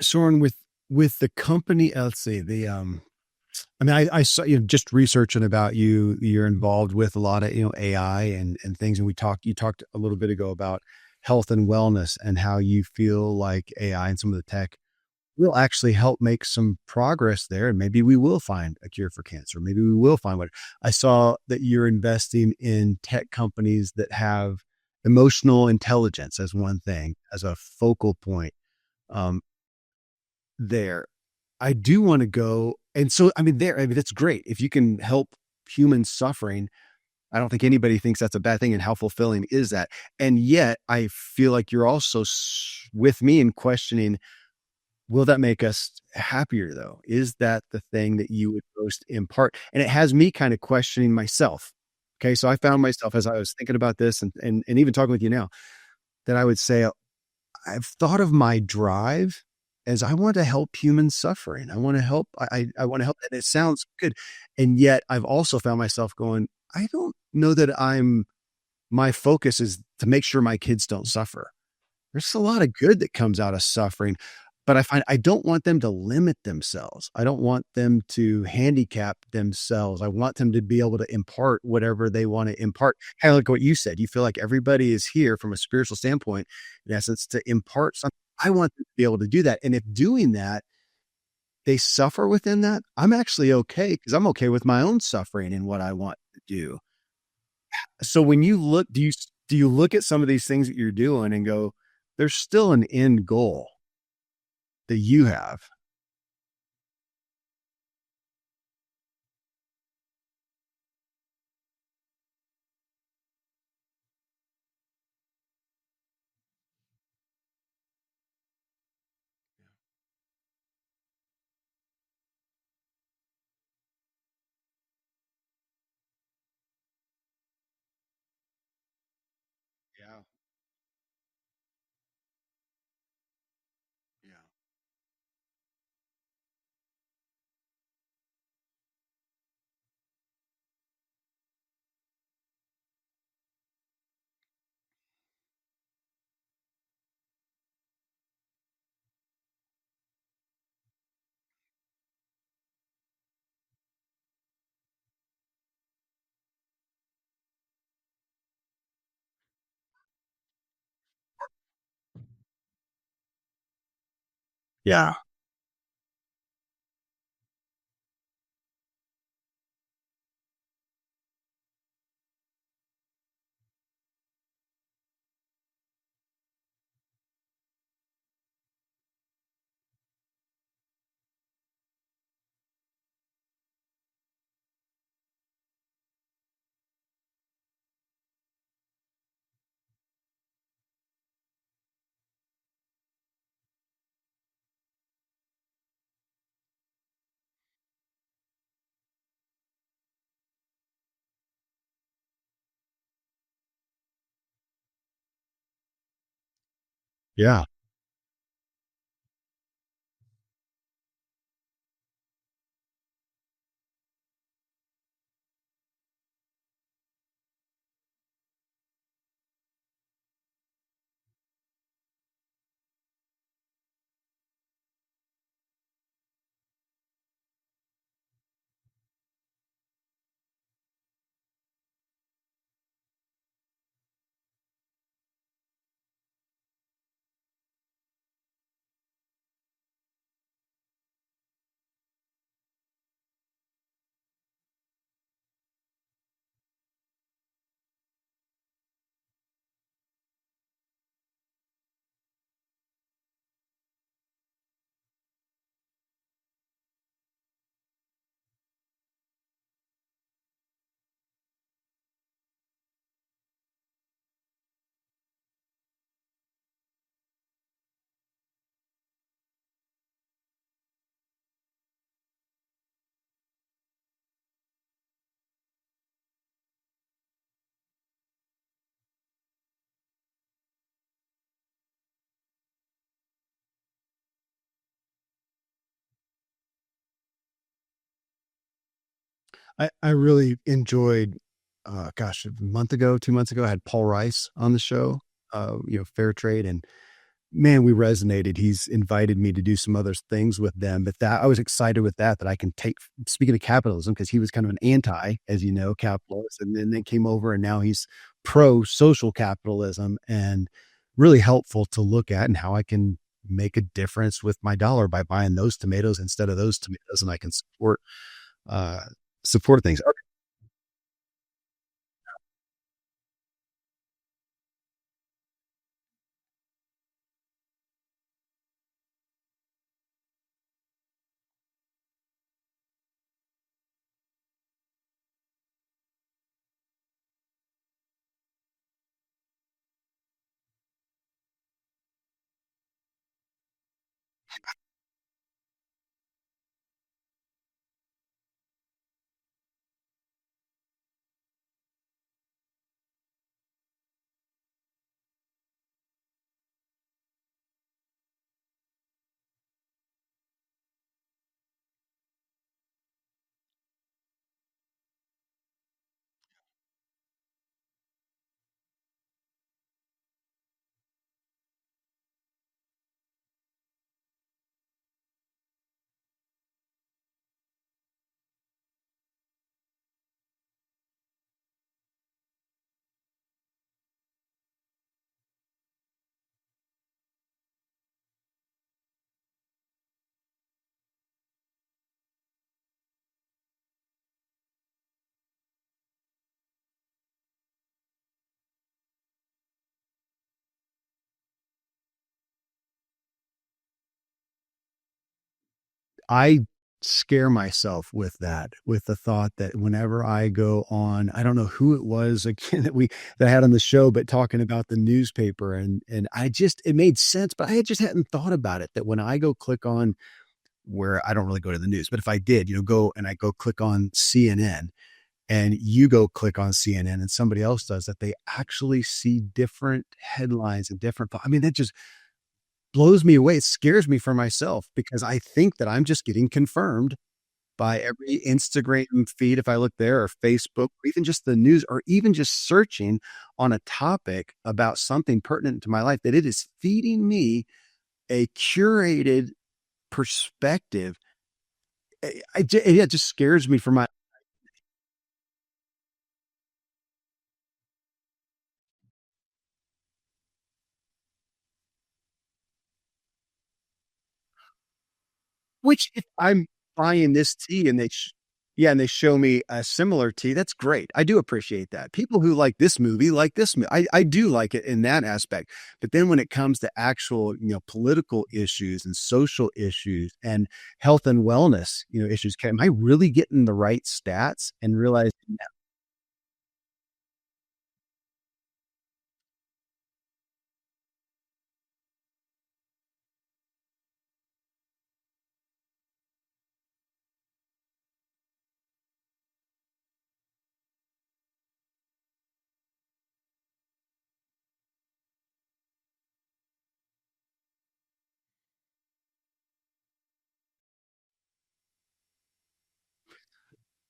Soren, with the company, let's see, I mean, I saw, just researching about you, you're involved with a lot of, AI and things. And you talked a little bit ago about health and wellness and how you feel like AI and some of the tech will actually help make some progress there. And maybe we will find a cure for cancer. Maybe we will find what. I saw that you're investing in tech companies that have emotional intelligence as one thing, as a focal point. Um, there. I do want to go. And so, that's great. If you can help human suffering, I don't think anybody thinks that's a bad thing. And how fulfilling is that? And yet I feel like you're also with me in questioning, will that make us happier though? Is that the thing that you would most impart? And it has me kind of questioning myself. Okay. So I found myself, as I was thinking about this and even talking with you now, that I would say, I've thought of my drive as, I want to help human suffering. I want to help. I want to help. And it sounds good. And yet I've also found myself going, I don't know that my focus is to make sure my kids don't suffer. There's a lot of good that comes out of suffering, but I find I don't want them to limit themselves. I don't want them to handicap themselves. I want them to be able to impart whatever they want to impart. Kind of like what you said. You feel like everybody is here from a spiritual standpoint, in essence, to impart something. I want them to be able to do that. And if doing that they suffer within that, I'm actually okay because I'm okay with my own suffering and what I want to do. So when you look, do you look at some of these things that you're doing and go, there's still an end goal that you have? Yeah. Yeah. Yeah. Yeah. I really enjoyed, gosh, a month ago, 2 months ago, I had Paul Rice on the show, fair trade. And man, we resonated. He's invited me to do some other things with them, but that I was excited with that I can take, speaking of capitalism, because he was kind of an anti, as you know, capitalist, and then they came over and now he's pro social capitalism, and really helpful to look at and how I can make a difference with my dollar by buying those tomatoes instead of those tomatoes, and I can uh support things. I scare myself with that, with the thought that whenever I go on, I don't know who it was again that I had on the show, but talking about the newspaper and I just it made sense, but I just hadn't thought about it that when I go click on where I don't really go to the news, but if I did, go and I go click on CNN and you go click on CNN and somebody else does that, they actually see different headlines and different. I mean, that just blows me away. It scares me for myself because I think that I'm just getting confirmed by every Instagram feed, if I look there, or Facebook, or even just the news, or even just searching on a topic about something pertinent to my life, that it is feeding me a curated perspective. It just scares me for my which if I'm buying this tea and yeah, and they show me a similar tea, that's great. I do appreciate that. People who like this movie like this I do like it in that aspect. But then when it comes to actual, political issues and social issues and health and wellness, issues, am I really getting the right stats and realizing that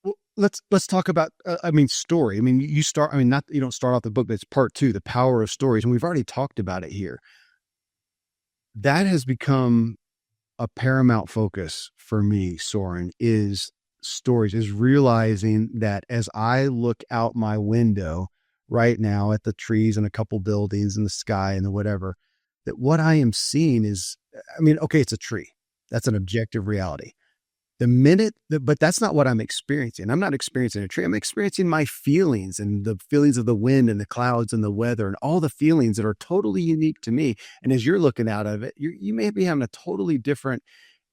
well, let's talk about I mean story. I mean you start I mean not you don't start off the book, but it's part 2, the power of stories, and we've already talked about it here. That has become a paramount focus for me, Soren, is stories, is realizing that as I look out my window right now at the trees and a couple buildings and the sky and the whatever, that what I am seeing is, I mean, okay, it's a tree. That's an objective reality. But that's not what I'm experiencing. I'm not experiencing a tree. I'm experiencing my feelings and the feelings of the wind and the clouds and the weather and all the feelings that are totally unique to me. And as you're looking out of it, you may be having a totally different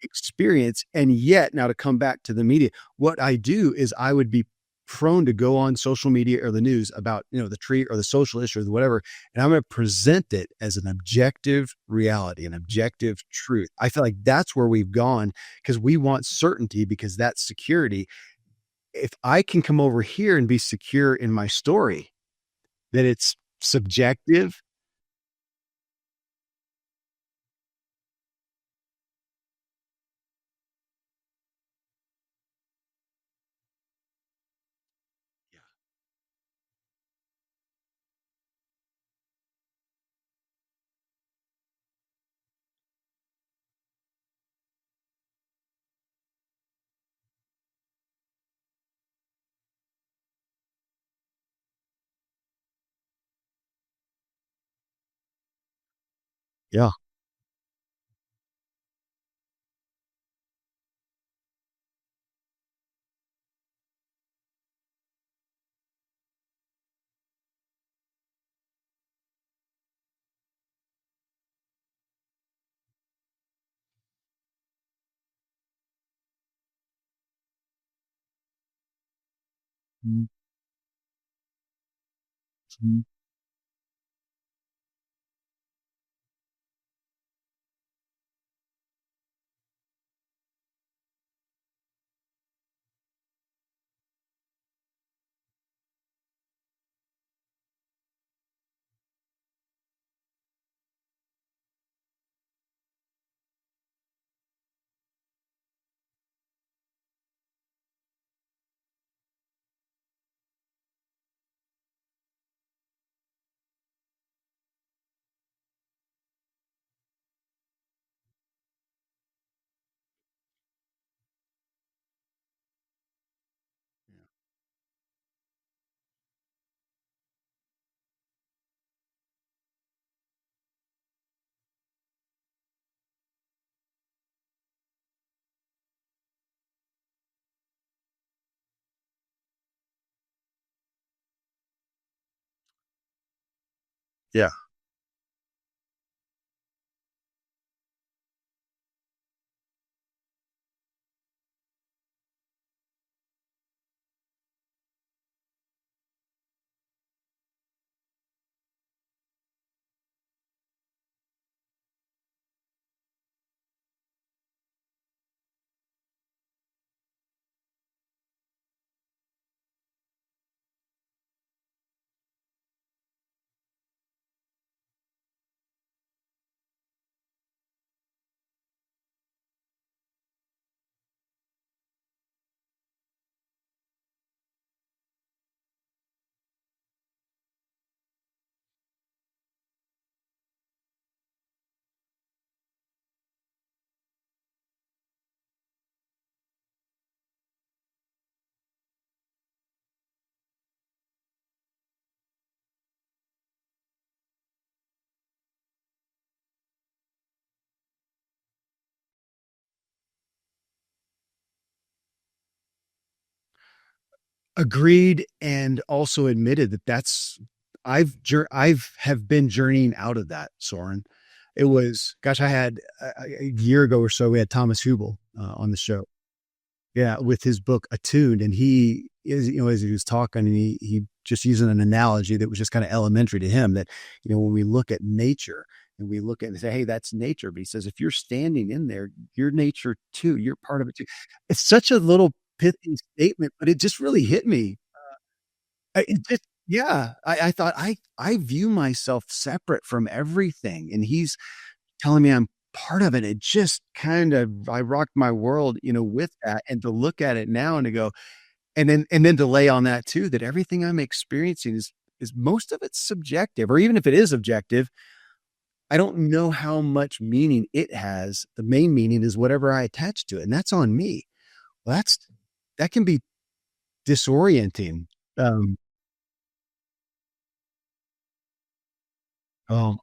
experience. And yet, now to come back to the media, what I do is I would be prone to go on social media or the news about, the tree or the social issue or whatever, and I'm going to present it as an objective reality, an objective truth. I feel like that's where we've gone because we want certainty because that's security. If I can come over here and be secure in my story, that it's subjective. Yeah. Mhm. Mhm. Yeah. Agreed, and also admitted that I've have been journeying out of that, Soren. It was, gosh, I had a year ago or so, we had Thomas Hubel on the show. Yeah, with his book Attuned, and he is, as he was talking, and he just using an analogy that was just kind of elementary to him, that when we look at nature and we look at it and say, hey, that's nature, but he says if you're standing in there, you're nature too, you're part of it too. It's such a little pithy statement, but it just really hit me. It just, yeah, I thought I view myself separate from everything, and he's telling me I'm part of it. It just kind of, I rocked my world, with that, and to look at it now and to go, and then to lay on that too, that everything I'm experiencing is most of it's subjective, or even if it is objective, I don't know how much meaning it has. The main meaning is whatever I attach to it, and that's on me. Well, that can be disorienting. Um, oh,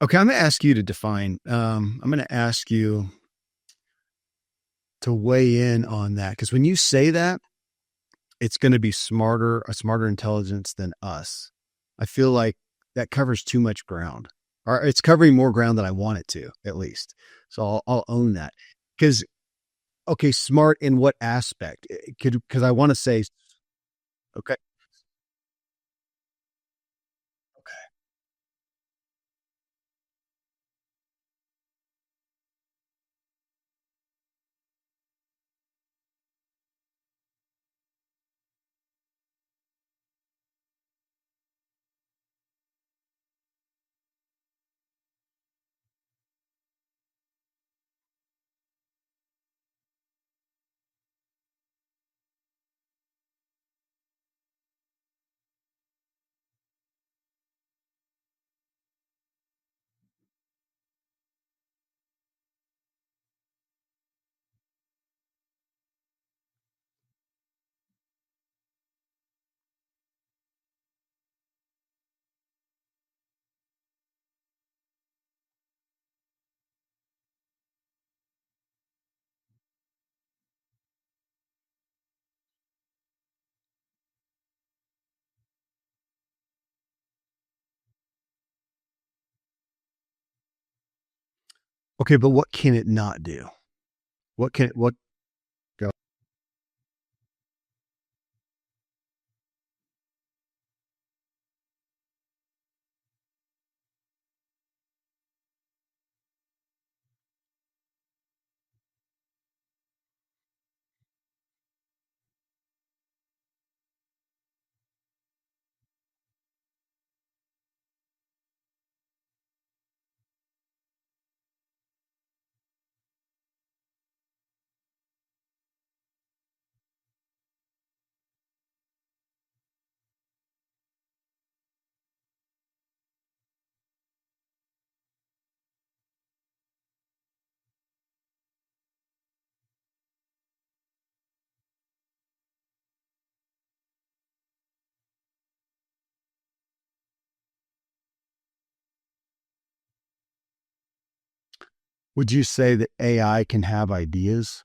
okay. I'm going to ask you to define. I'm going to ask you to weigh in on that, because when you say that, it's going to be a smarter intelligence than us. I feel like that covers too much ground, or it's covering more ground than I want it to, at least. So I'll own that. Because, okay, smart in what aspect? Because I want to say, okay, okay, okay. But what can it not do? What go? Would you say that AI can have ideas?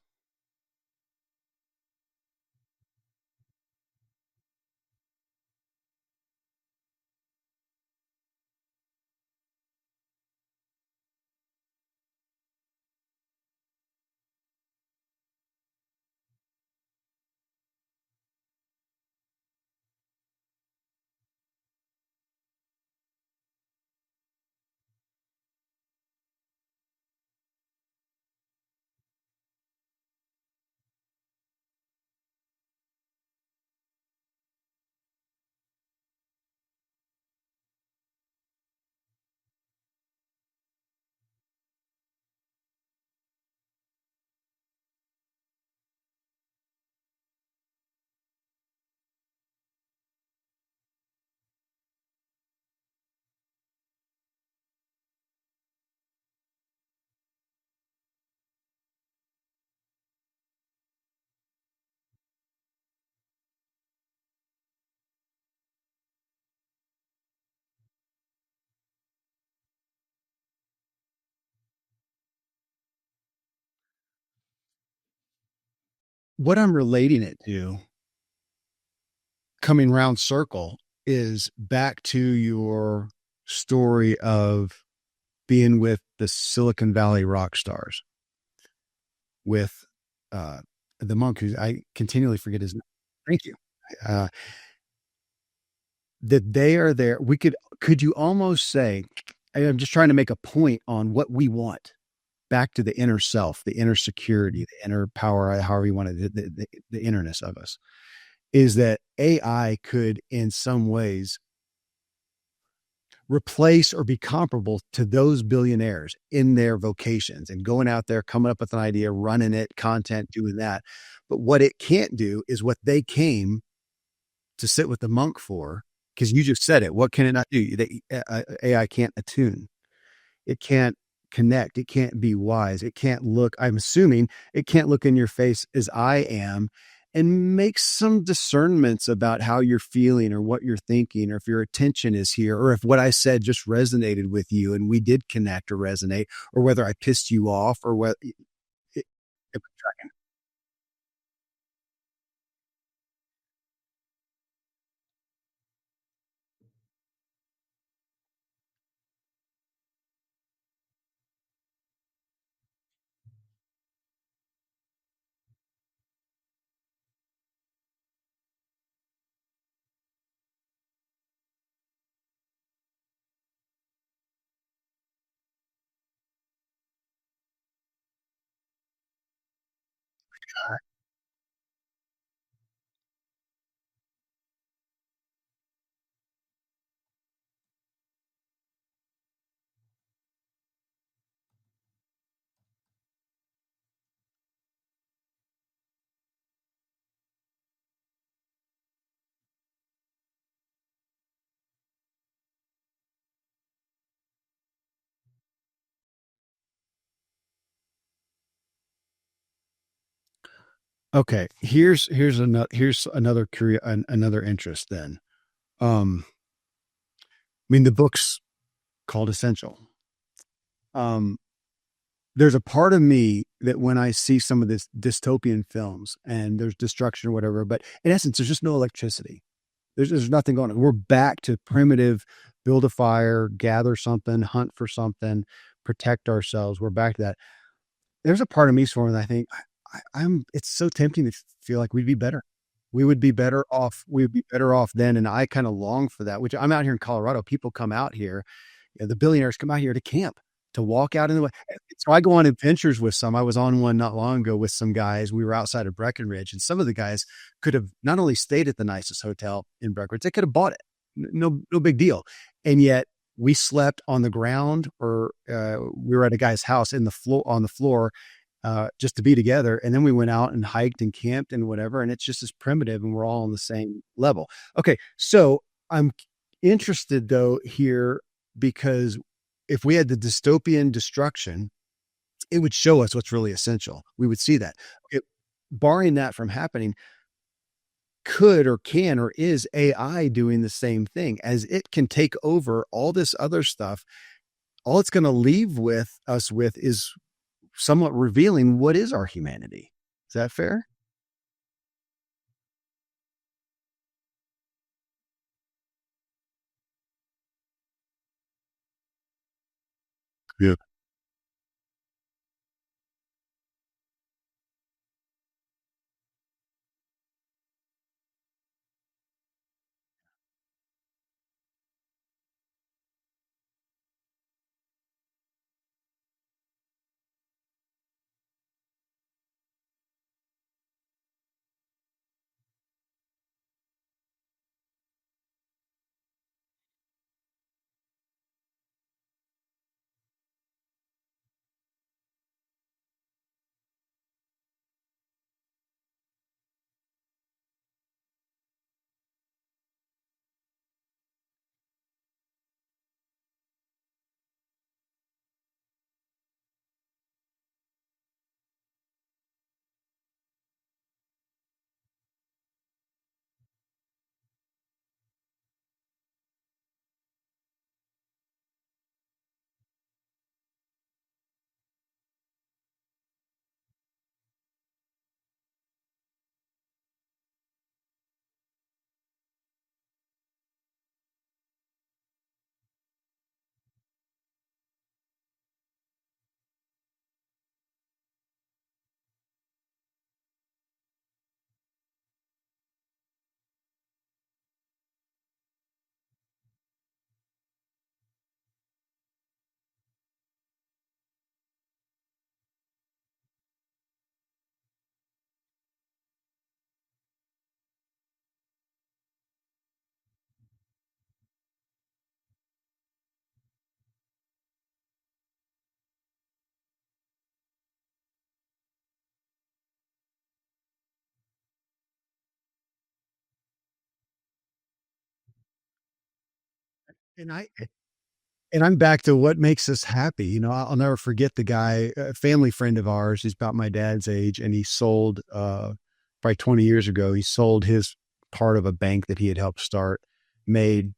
what I'm relating it to, coming round circle, is back to your story of being with the Silicon Valley rock stars, with the monk who I continually forget his name. Thank you. Uh, that they are there. Could you almost say, I'm just trying to make a point on what we want back to the inner self, the inner security, the inner power, however you want to, the innerness of us, is that AI could in some ways replace or be comparable to those billionaires in their vocations and going out there, coming up with an idea, running it, content, doing that. But what it can't do is what they came to sit with the monk for, because you just said it. What can it not do? AI can't attune. It can't connect. It can't be wise. It can't look, I'm assuming it can't look in your face as I am and make some discernments about how you're feeling or what you're thinking, or if your attention is here, or if what I said just resonated with you and we did connect or resonate, or whether I pissed you off or what. Okay, here's another another interest then. I mean, the book's called Essential. There's a part of me that when I see some of this dystopian films and there's destruction or whatever, but in essence, there's just no electricity. There's nothing going on. We're back to primitive, build a fire, gather something, hunt for something, protect ourselves. We're back to that. There's a part of me, Soren, that I think it's so tempting to feel like we'd be better. We would be better off. We would be better off then. And I kind of long for that, which I'm out here in Colorado. People come out here, the billionaires come out here to camp, to walk out in the way. So I go on adventures with some. I was on one not long ago with some guys. We were outside of Breckenridge, and some of the guys could have not only stayed at the nicest hotel in Breckenridge, they could have bought it. No big deal. And yet we slept on the ground, or we were at a guy's house on the floor, just to be together. And then we went out and hiked and camped and whatever. And it's just as primitive, and we're all on the same level. Okay. So I'm interested though here, because if we had the dystopian destruction, it would show us what's really essential. We would see that. Barring that from happening, could or can or is AI doing the same thing? As it can take over all this other stuff, all it's going to leave with us with is somewhat revealing what is our humanity. Is that fair? Yeah. And I'm back to what makes us happy. I'll never forget the guy, a family friend of ours. He's about my dad's age, and he sold, probably 20 years ago, he sold his part of a bank that he had helped start, made,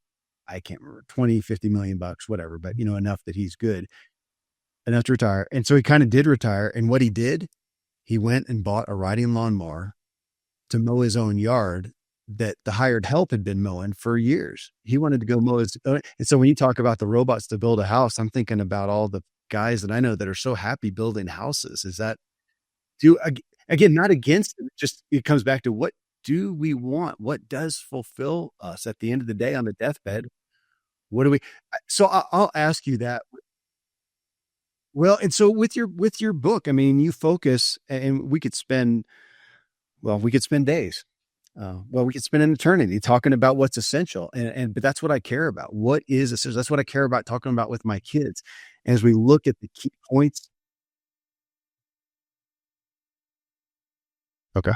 I can't remember, 20, 50 million bucks, whatever, but enough that he's good enough to retire. And so he kind of did retire. And what he did, he went and bought a riding lawnmower to mow his own yard that the hired help had been mowing for years. He wanted to go mow his own. And so when you talk about the robots to build a house, I'm thinking about all the guys that I know that are so happy building houses. Is that do again, not against it, just it comes back to what do we want? What does fulfill us at the end of the day on the deathbed? What do we so I'll ask you that. Well, and so with your book, I mean, you focus and we could spend days. We could spend an eternity talking about what's essential, but that's what I care about. What is essential? That's what I care about talking about with my kids. As we look at the key points. Okay.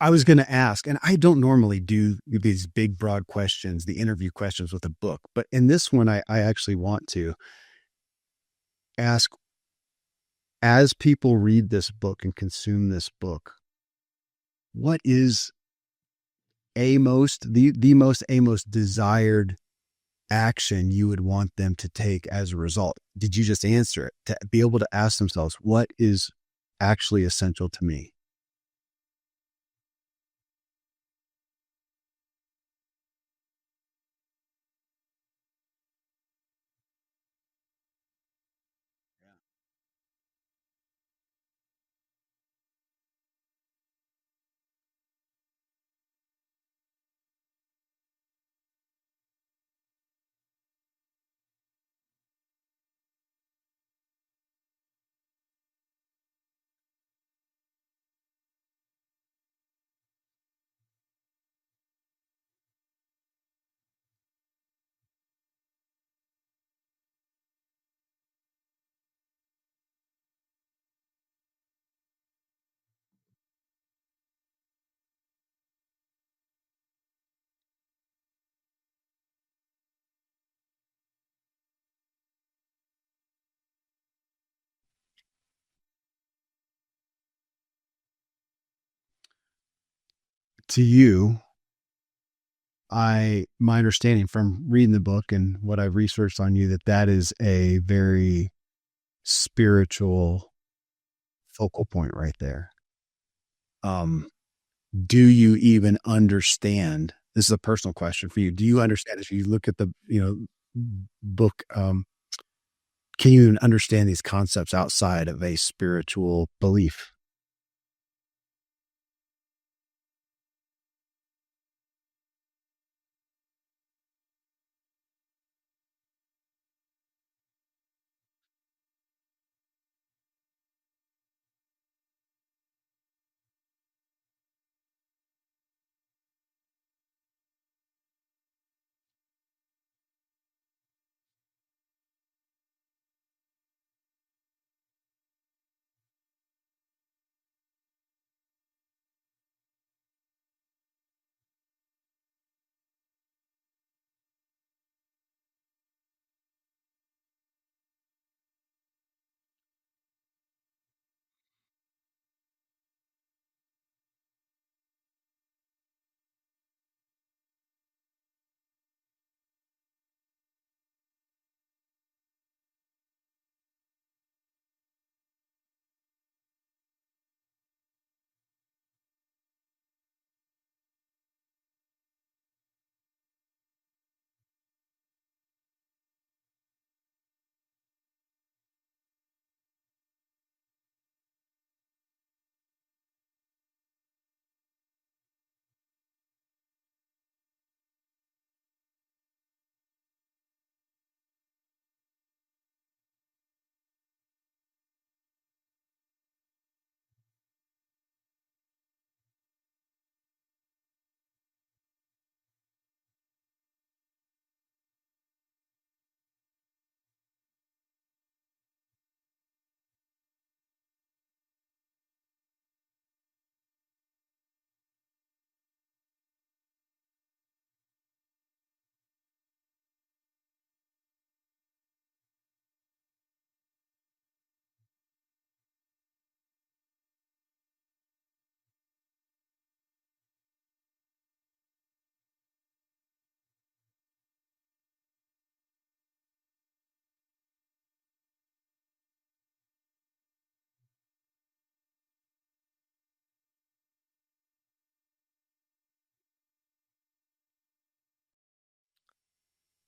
I was going to ask, and I don't normally do these big, broad questions, the interview questions with a book, but in this one, I actually want to ask, as people read this book and consume this book, what is the most desired action you would want them to take as a result? Did you just answer it? To be able to ask themselves, what is actually essential to me? To you, my understanding from reading the book and what I've researched on you, that is a very spiritual focal point right there. Do you even understand? This is a personal question for you. Do you understand, if you look at the book, can you even understand these concepts outside of a spiritual belief?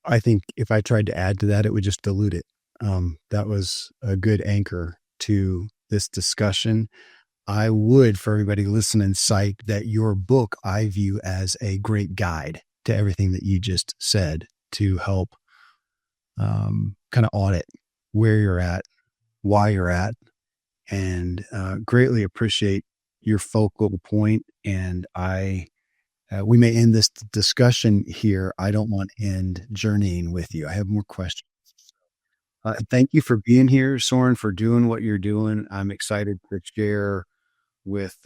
I think if I tried to add to that, it would just dilute it. That was a good anchor to this discussion. I would, for everybody listening, cite that your book I view as a great guide to everything that you just said to help kind of audit where you're at, why you're at, and greatly appreciate your focal point. And we may end this discussion here. I don't want to end journeying with you. I have more questions. Thank you for being here, Soren, for doing what you're doing. I'm excited to share with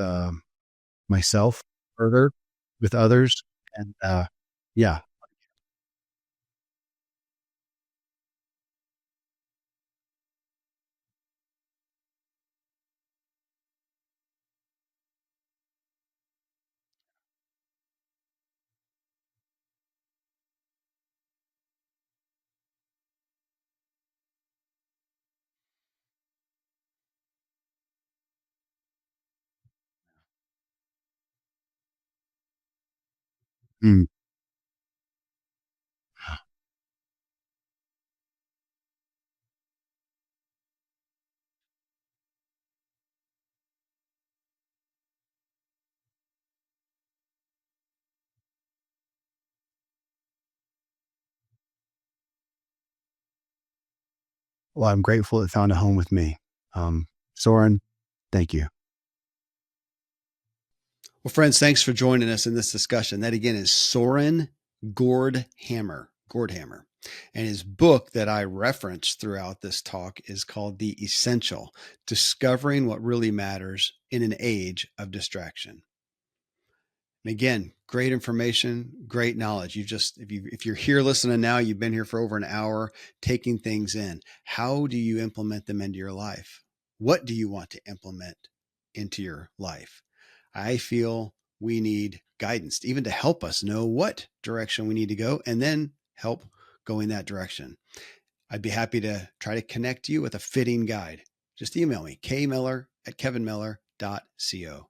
myself further with others. And yeah. Mm. Well, I'm grateful it found a home with me. Soren, thank you. Well, friends, thanks for joining us in this discussion. That again is Soren Gordhamer. And his book that I referenced throughout this talk is called The Essential: Discovering What Really Matters in an Age of Distraction. And again, great information, great knowledge. If you're here listening now, you've been here for over an hour taking things in. How do you implement them into your life? What do you want to implement into your life? I feel we need guidance, even to help us know what direction we need to go and then help go in that direction. I'd be happy to try to connect you with a fitting guide. Just email me, kmiller@kevinmiller.co.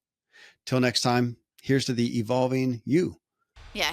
Till next time, here's to the evolving you. Yeah.